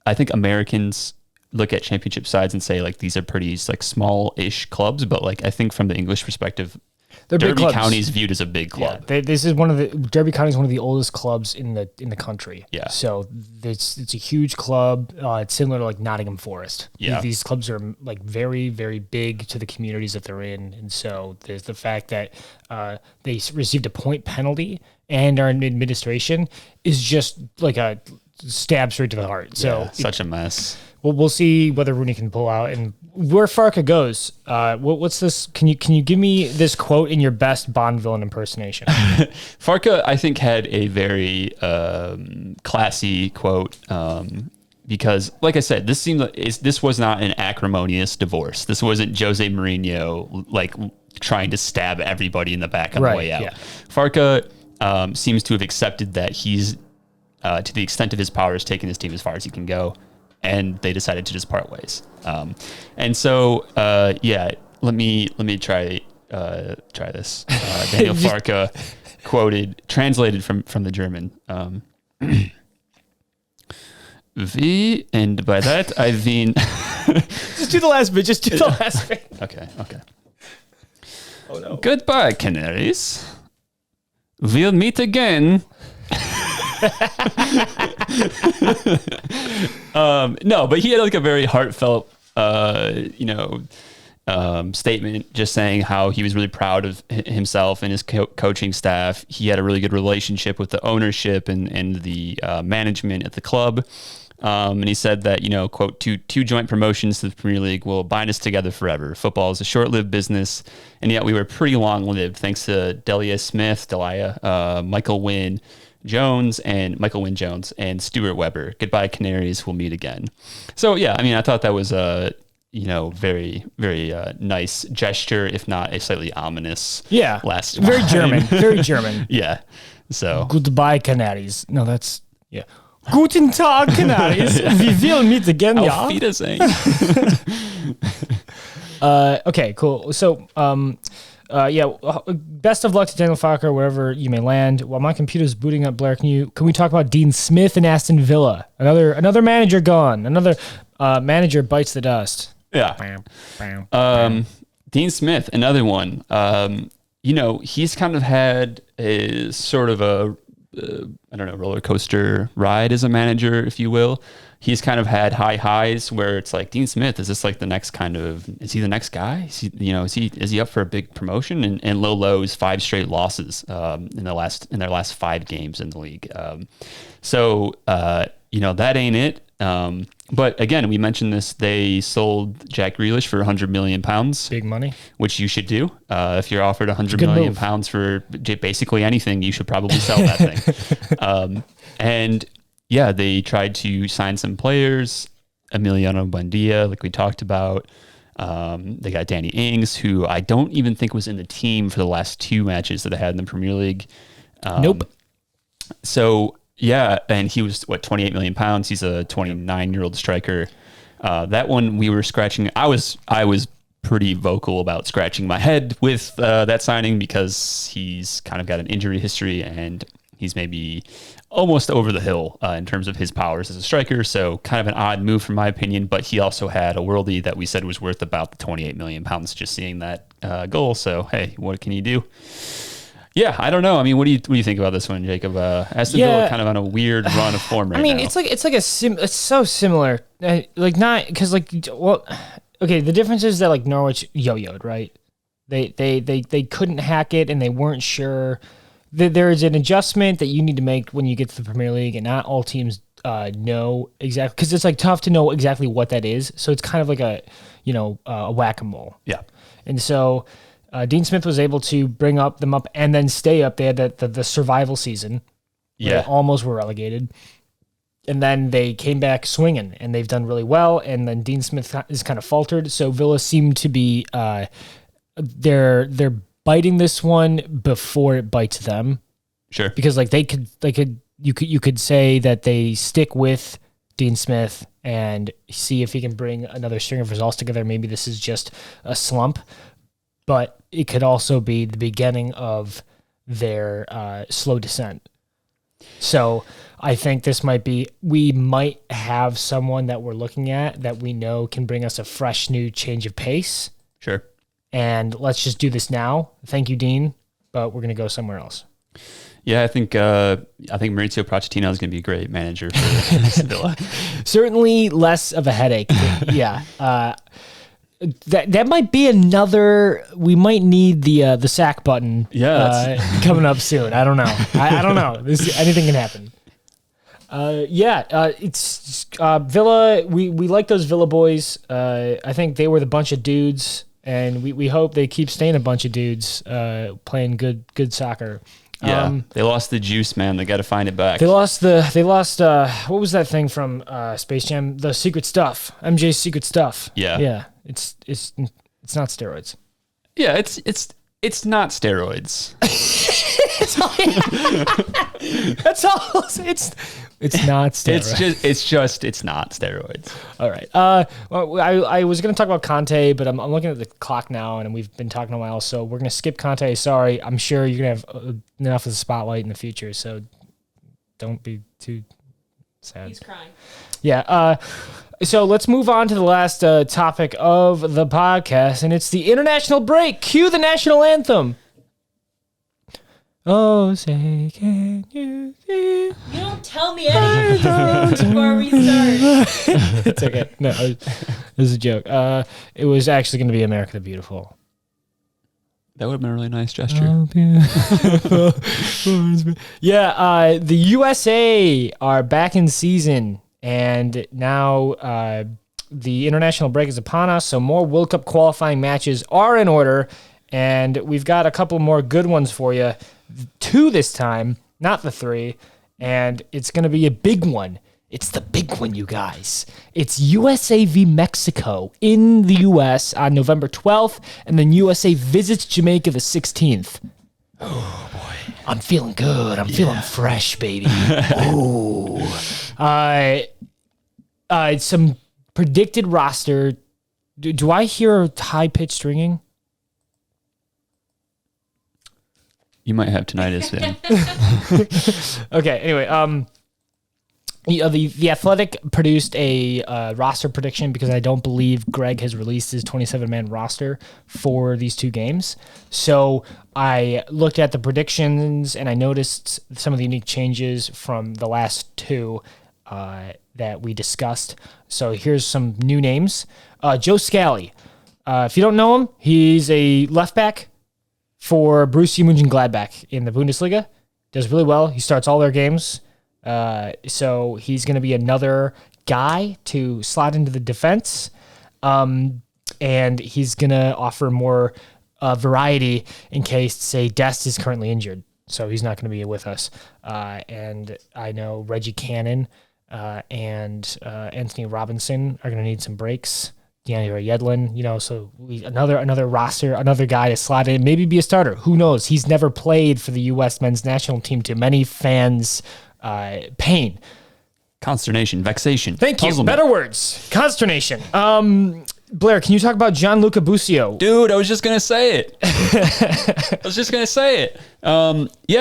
I think Americans look at championship sides and say like these are pretty like small-ish clubs, but like I think from the English perspective, they're Derby County is viewed as a big club. Yeah, Derby County is one of the oldest clubs in the country. Yeah, so it's a huge club. It's similar to like Nottingham Forest. Yeah, these clubs are like very, very big to the communities that they're in, and so there's the fact that they received a point penalty and are in administration is just like a stab straight to the heart. So such a mess. We'll see whether Rooney can pull out and where Farke goes. What's this? Can you give me this quote in your best Bond villain impersonation? Farke, I think, had a very classy quote because, like I said, this was not an acrimonious divorce. This wasn't Jose Mourinho like trying to stab everybody in the back on the way out. Yeah. Farke seems to have accepted that he's, to the extent of his powers, taken his team as far as he can go, and they decided to just part ways. And so, let me try this. Daniel Farka translated from the German. V, and by that I mean. Just do the last bit. Just do the last bit. Okay. Oh no. Goodbye, Canaries. We'll meet again. No, but he had like a very heartfelt, statement, just saying how he was really proud of himself and his coaching staff. He had a really good relationship with the ownership and the management at the club. And he said that, quote, two joint promotions to the Premier League will bind us together forever. Football is a short-lived business, and yet we were pretty long-lived thanks to Michael Wynn Jones, and Stuart Webber. Goodbye, Canaries. We'll meet again. So, yeah, I thought that was very, very nice gesture, if not a slightly ominous last very line. German. Very German. Yeah. So. Goodbye, Canaries. No, that's, yeah. Guten Tag, Canaries. We will meet again, Auf Wiedersehen. Okay, cool. So, best of luck to Daniel Farker wherever you may land. While my computer's booting up, Blair, can we talk about Dean Smith and Aston Villa? Another manager gone. Another manager bites the dust. Yeah. Dean Smith, another one. He's kind of had a sort of a roller coaster ride as a manager, if you will. He's kind of had high highs where it's like, Dean Smith, is this like the next is he the next guy? Is he up for a big promotion? And low lows, 5 straight losses in their last 5 games in the league. That ain't it. But again, we mentioned this. They sold Jack Grealish for £100 million. Big money. Which you should do. If you're offered £100 million for basically anything, you should probably sell that thing. They tried to sign some players. Emiliano Buendia, like we talked about. They got Danny Ings, who I don't even think was in the team for the last 2 matches that I had in the Premier League. Nope. So, yeah, and he was, £28 million. He's a 29-year-old striker. That one we were scratching. I was pretty vocal about scratching my head with that signing because he's kind of got an injury history and he's maybe almost over the hill in terms of his powers as a striker. So kind of an odd move from my opinion, but he also had a worldie that we said was worth about the £28 million just seeing that goal. So, hey, what can you do? Yeah, I don't know. What do you think about this one, Jacob? Aston Villa kind of on a weird run of form right now. It's so similar. The difference is that Norwich yo-yoed, right? They couldn't hack it and they weren't sure. There is an adjustment that you need to make when you get to the Premier League, and not all teams know exactly, because it's tough to know exactly what that is. So it's kind of like a whack-a-mole. Yeah, and so. Dean Smith was able to bring them up and then stay up. They had the survival season. Yeah. They almost were relegated. And then they came back swinging, and they've done really well. And then Dean Smith is kind of faltered. So Villa seemed to be they're biting this one before it bites them. Sure. Because you could say that they stick with Dean Smith and see if he can bring another string of results together. Maybe this is just a slump. But it could also be the beginning of their slow descent. So I think we might have someone that we're looking at that we know can bring us a fresh new change of pace. Sure. And let's just do this now. Thank you, Dean, but we're going to go somewhere else. Yeah, I think Maurizio Pochettino is going to be a great manager for Villa. Certainly less of a headache. Yeah. That might be another. We might need the sack button. Coming up soon. I don't know. I don't know. Anything can happen. It's Villa. We like those Villa boys. I think they were the bunch of dudes, and we hope they keep staying a bunch of dudes playing good soccer. Yeah, they lost the juice, man. They got to find it back. They lost what was that thing from Space Jam? The secret stuff. MJ's secret stuff. Yeah. It's not steroids. Yeah, it's not steroids. That's all. That's all. It's not steroids. It's not steroids. All right. Well, I was going to talk about Conte, but I'm looking at the clock now, and we've been talking a while, so we're going to skip Conte. Sorry. I'm sure you're going to have enough of the spotlight in the future, so don't be too sad. He's crying. Yeah. So let's move on to the last topic of the podcast, and it's the international break. Cue the national anthem. Oh, say, can you see? You don't tell me anything before we start. It's okay. No, it was a joke. It was actually going to be America the Beautiful. That would have been a really nice gesture. Yeah, the USA are back in season, and now the international break is upon us, so more World Cup qualifying matches are in order, and we've got a couple more good ones for you. 2 this time, not the 3, and it's going to be a big one. It's the big one, you guys. It's USA v Mexico in the U.S. on November 12th, and then USA visits Jamaica the 16th. Oh, boy. I'm feeling good. I'm feeling fresh, baby. Ooh. Some predicted roster. Do I hear high-pitched ringing? You might have tinnitus then. Okay, anyway, the Athletic produced a roster prediction because I don't believe Greg has released his 27-man roster for these 2 games. So I looked at the predictions and I noticed some of the unique changes from the last 2 that we discussed. So here's some new names. Joe Scally. If you don't know him, he's a left back for Borussia Mönchengladbach in the Bundesliga. Does really well. He starts all their games. So he's going to be another guy to slot into the defense. And he's going to offer more variety in case, say, Dest is currently injured. So he's not going to be with us. And I know Reggie Cannon and Anthony Robinson are going to need some breaks. DeAndre Yedlin, so another roster, another guy to slot in, maybe be a starter. Who knows? He's never played for the U.S. men's national team, to many fans' pain. Consternation, vexation. Thank you. Puzzlement. Better words. Consternation. Blair, can you talk about Gianluca Busio? Dude, I was just going to say it.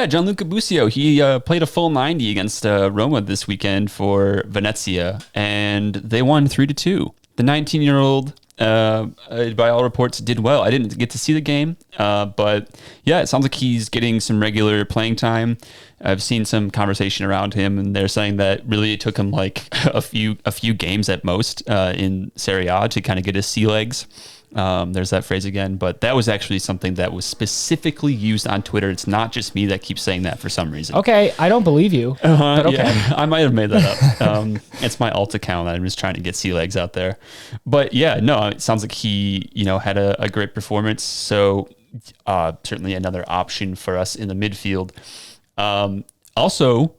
Gianluca Busio, he played a full 90 against Roma this weekend for Venezia, and they won 3-2. The 19-year-old, by all reports, did well. I didn't get to see the game, but yeah, it sounds like he's getting some regular playing time. I've seen some conversation around him, and they're saying that really it took him like a few games at most in Serie A to kind of get his sea legs. There's that phrase again, but that was actually something that was specifically used on Twitter. It's not just me that keeps saying that for some reason. Okay, I don't believe you. But okay. Yeah, I might have made that up. It's my alt account. I'm just trying to get sea legs out there. But yeah, no, it sounds like he, had a great performance. So certainly another option for us in the midfield. Also,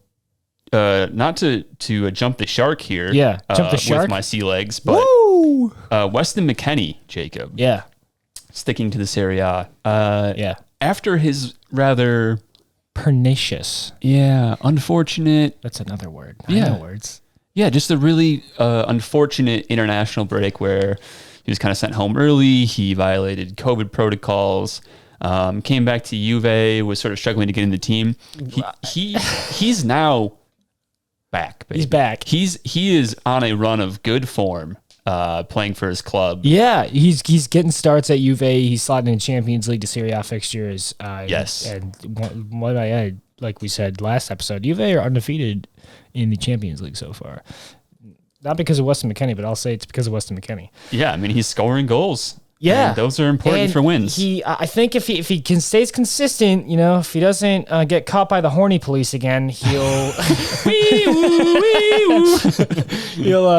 not to jump the shark here. Yeah, jump the shark with my sea legs, but Weston McKennie, Jacob. Yeah, sticking to the Serie A. Yeah, after his rather pernicious. Yeah, unfortunate. That's another word. Yeah, I know words. Yeah, just a really unfortunate international break where he was kind of sent home early. He violated COVID protocols. Came back to Juve, was sort of struggling to get in the team. He's now back. Baby. He's back. He is on a run of good form, playing for his club. Yeah, he's getting starts at Juve. He's slotting in Champions League to Serie A fixtures. Yes, and what I add, like we said last episode, Juve are undefeated in the Champions League so far. Not because of Weston McKennie, but I'll say it's because of Weston McKennie. Yeah, I mean he's scoring goals. Yeah, and those are important for wins. I think if he stays consistent, if he doesn't get caught by the horny police again, he'll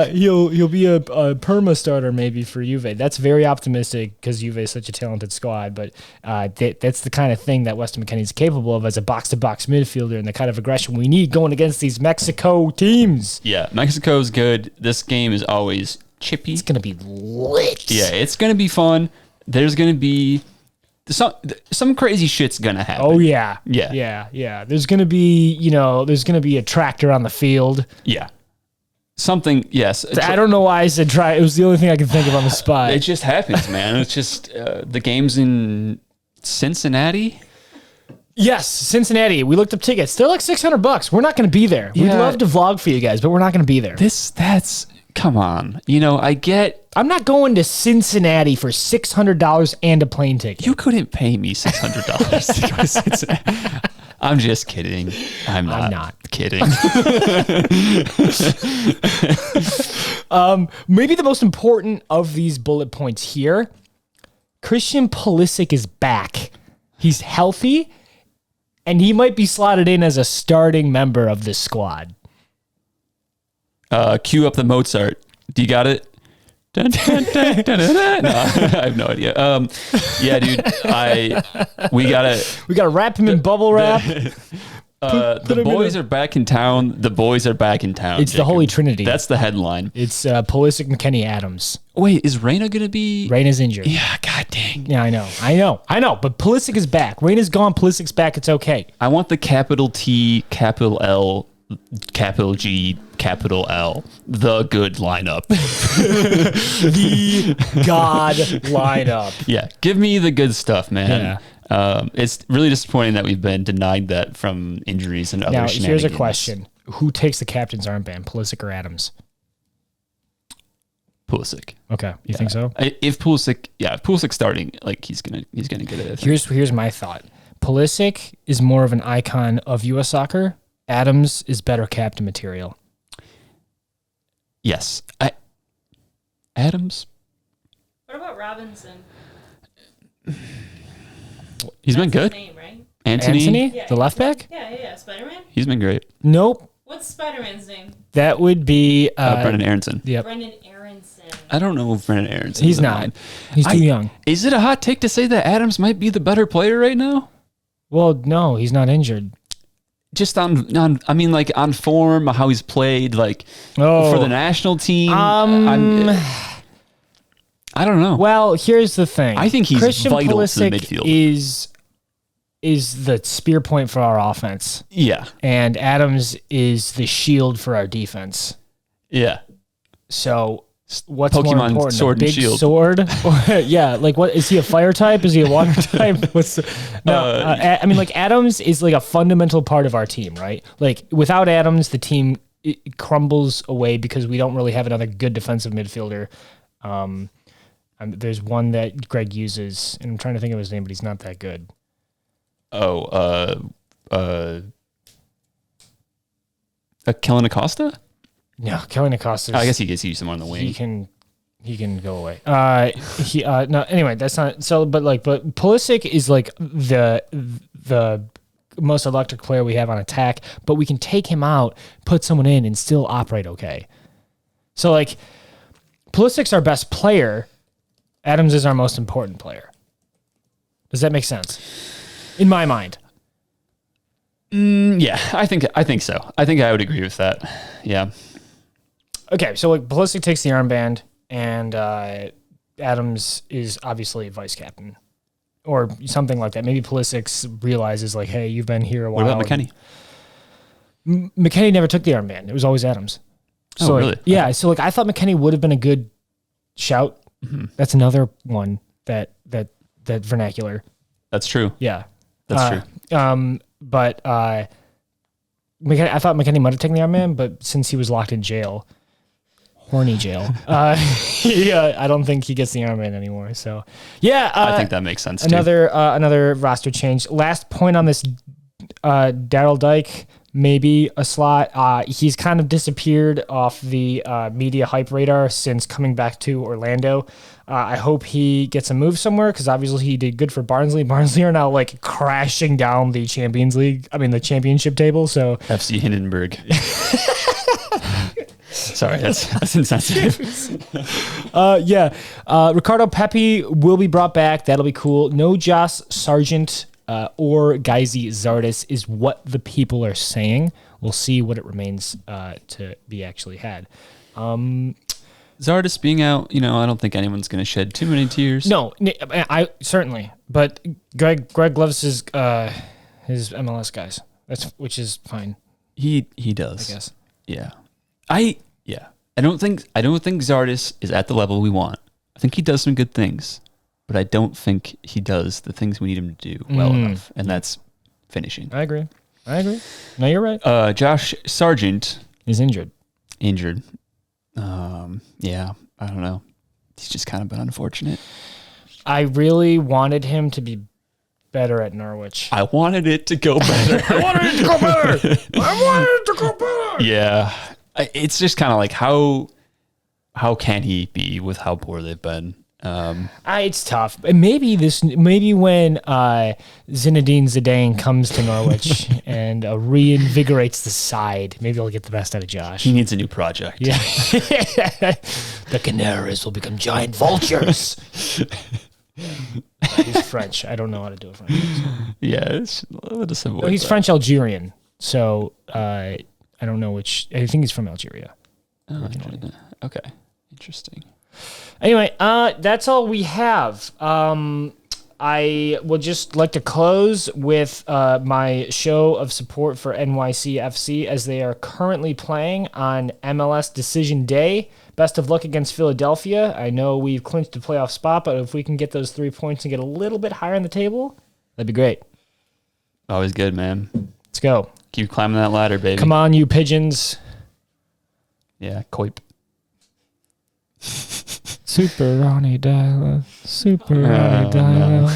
he'll be a perma starter maybe for Juve. That's very optimistic because Juve is such a talented squad. But that's the kind of thing that Weston McKennie is capable of as a box-to-box midfielder and the kind of aggression we need going against these Mexico teams. Yeah, Mexico's good. This game is always chippy. It's going to be lit. Yeah, it's going to be fun. There's going to be some crazy shit's gonna happen. Oh yeah. Yeah. Yeah. There's gonna be a tractor on the field. Yeah. Something, yes. I don't know why I said try. It was the only thing I could think of on the spot. It just happens, man. It's just the game's in Cincinnati. Yes, Cincinnati. We looked up tickets. They're like $600. We're not going to be there. We'd Yeah. love to vlog for you guys, but we're not going to be there. Come on. I get. I'm not going to Cincinnati for $600 and a plane ticket. You couldn't pay me $600 to go to Cincinnati. I'm just kidding. I'm not kidding. Maybe the most important of these bullet points here, Christian Pulisic is back. He's healthy, and he might be slotted in as a starting member of this squad. Cue up the Mozart. Do you got it? Dun, dun, dun, dun, dun, dun. No, I have no idea. Yeah, dude. We gotta wrap him in bubble wrap. The boys are back in town. The boys are back in town. It's the Holy Trinity. That's the headline. It's Pulisic, McKennie, Adams. Wait, is Reyna gonna be? Reyna's injured. Yeah, god dang. Yeah, I know. But Pulisic is back. Reyna's gone. Pulisic's back. It's okay. I want the capital T, capital L, capital G, capital L. The good lineup. The God lineup. Yeah, give me the good stuff, man. Yeah. It's really disappointing that we've been denied that from injuries and other Now, shenanigans. here's a question. Who takes the captain's armband, Pulisic or Adams? Pulisic. Okay, you think so? If Pulisic's starting, like he's gonna get it. Here's my thought. Pulisic is more of an icon of U.S. soccer. Adams is better captain material. Yes. Adams. What about Robinson? He's been That's good. his name, right? Anthony? Yeah, the left back? Yeah. Spider-Man? He's been great. Nope. What's Spider-Man's name? That would be Brendan Aronson. Yep. Brendan Aronson. I don't know if Brendan Aronson. He's not. He's too young. Is it a hot take to say that Adams might be the better player right now? Well, no, he's not injured. Just on form, how he's played, like for the national team. I don't know. Well, here's the thing. I think he's Christian vital to the Pulisic midfield. is the spear point for our offense, Yeah. and Adams is the shield for our defense. Yeah. So, what's more Pokemon important? Sword a and big Shield. sword? Yeah, like what is he a fire type? Is he a water type? Adams is like a fundamental part of our team, right? Like without Adams, the team it crumbles away because we don't really have another good defensive midfielder. There's one that Greg uses, and I'm trying to think of his name, but he's not that good. Kellen Acosta? No, Kelly Acosta. I guess he gets used more on the wing. He can go away. No. Anyway, that's not so. But Pulisic is like the most electric player we have on attack. But we can take him out, put someone in, and still operate okay. So like, Pulisic's our best player. Adams is our most important player. Does that make sense? In my mind. Yeah, I think so. I think I would agree with that. Yeah. Okay, so like Pulisic takes the armband, and Adams is obviously vice captain, or something like that. Maybe Pulisic realizes like, hey, you've been here a while. What about McKennie? McKennie never took the armband. It was always Adams. So really? Yeah. So like, I thought McKennie would have been a good shout. Mm-hmm. That's another one that vernacular. That's true. Yeah. That's true. But I thought McKennie might have taken the armband, but since he was locked in jail, horny jail, I don't think he gets the armband anymore. So, yeah. I think that makes sense, too. Another roster change. Last point on this, Daryl Dike, maybe a slot. He's kind of disappeared off the media hype radar since coming back to Orlando. I hope he gets a move somewhere because obviously he did good for Barnsley. Barnsley are now like crashing down the the championship table. So FC Hindenburg. Sorry, that's insensitive. Ricardo Pepi will be brought back. That'll be cool. No Josh Sargent or Geisy Zardes is what the people are saying. We'll see what it remains to be actually had. Zardes being out, I don't think anyone's going to shed too many tears. No, I certainly. But Greg loves his MLS guys. Which is fine. He does. I guess. Yeah. I don't think Zardes is at the level we want. I think he does some good things, but I don't think he does the things we need him to do well enough, and that's finishing. I agree. No, you're right. Josh Sargent is injured. Yeah, I don't know. He's just kind of been unfortunate. I really wanted him to be better at Norwich. I wanted it to go better. Yeah. It's just kind of like how can he be with how poor they've been? It's tough. Maybe when Zinedine Zidane comes to Norwich and reinvigorates the side, maybe I'll get the best out of Josh. He needs a new project. Yeah. The Canaries will become giant vultures. He's French. I don't know how to do it French. Yeah, it's a little bit of he's French Algerian, so I don't know which. I think he's from Algeria. Oh, okay, interesting. Anyway, that's all we have. I would just like to close with my show of support for NYCFC as they are currently playing on MLS Decision Day. Best of luck against Philadelphia. I know we've clinched a playoff spot, but if we can get those 3 points and get a little bit higher on the table, that'd be great. Always good, man. Let's go. Keep climbing that ladder, baby. Come on, you pigeons. Yeah, Koip. Super Ronnie Dial. Super Ronnie Dial.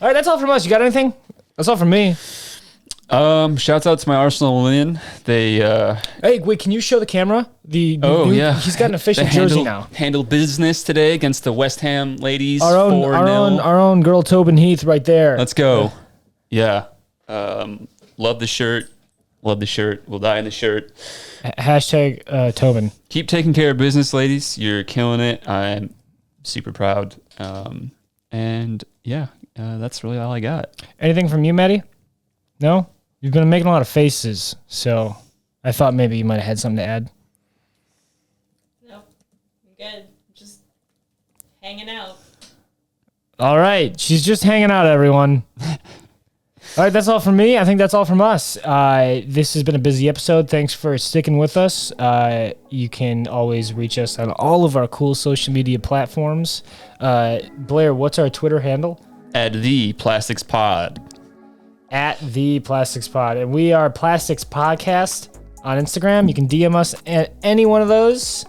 All right, that's all from us. You got anything? That's all from me. Shouts out to my Arsenal win. They Hey, wait, can you show the camera? Yeah. He's got an official jersey now. Handled business today against the West Ham ladies. Our own girl Tobin Heath right there. Let's go. Yeah. Love the shirt. We'll die in the shirt. Hashtag Tobin. Keep taking care of business, ladies. You're killing it. I'm super proud. And yeah, that's really all I got. Anything from you, Maddie? No? You've been making a lot of faces, so I thought maybe you might have had something to add. No, I'm good. Just hanging out. All right. She's just hanging out, everyone. All right, that's all from me. I think that's all from us. This has been a busy episode. Thanks for sticking with us. You can always reach us on all of our cool social media platforms. Blair, what's our Twitter handle? At the Plastics Pod. At the Plastics Pod. And we are Plastics Podcast on Instagram. You can DM us at any one of those.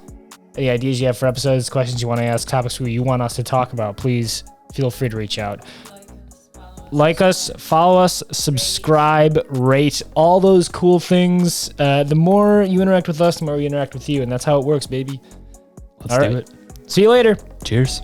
Any ideas you have for episodes, questions you want to ask, topics you want us to talk about, please feel free to reach out. Like us, follow us, subscribe, rate, all those cool things. The more you interact with us, the more we interact with you, and that's how it works, baby. Let's do it. See you later. Cheers.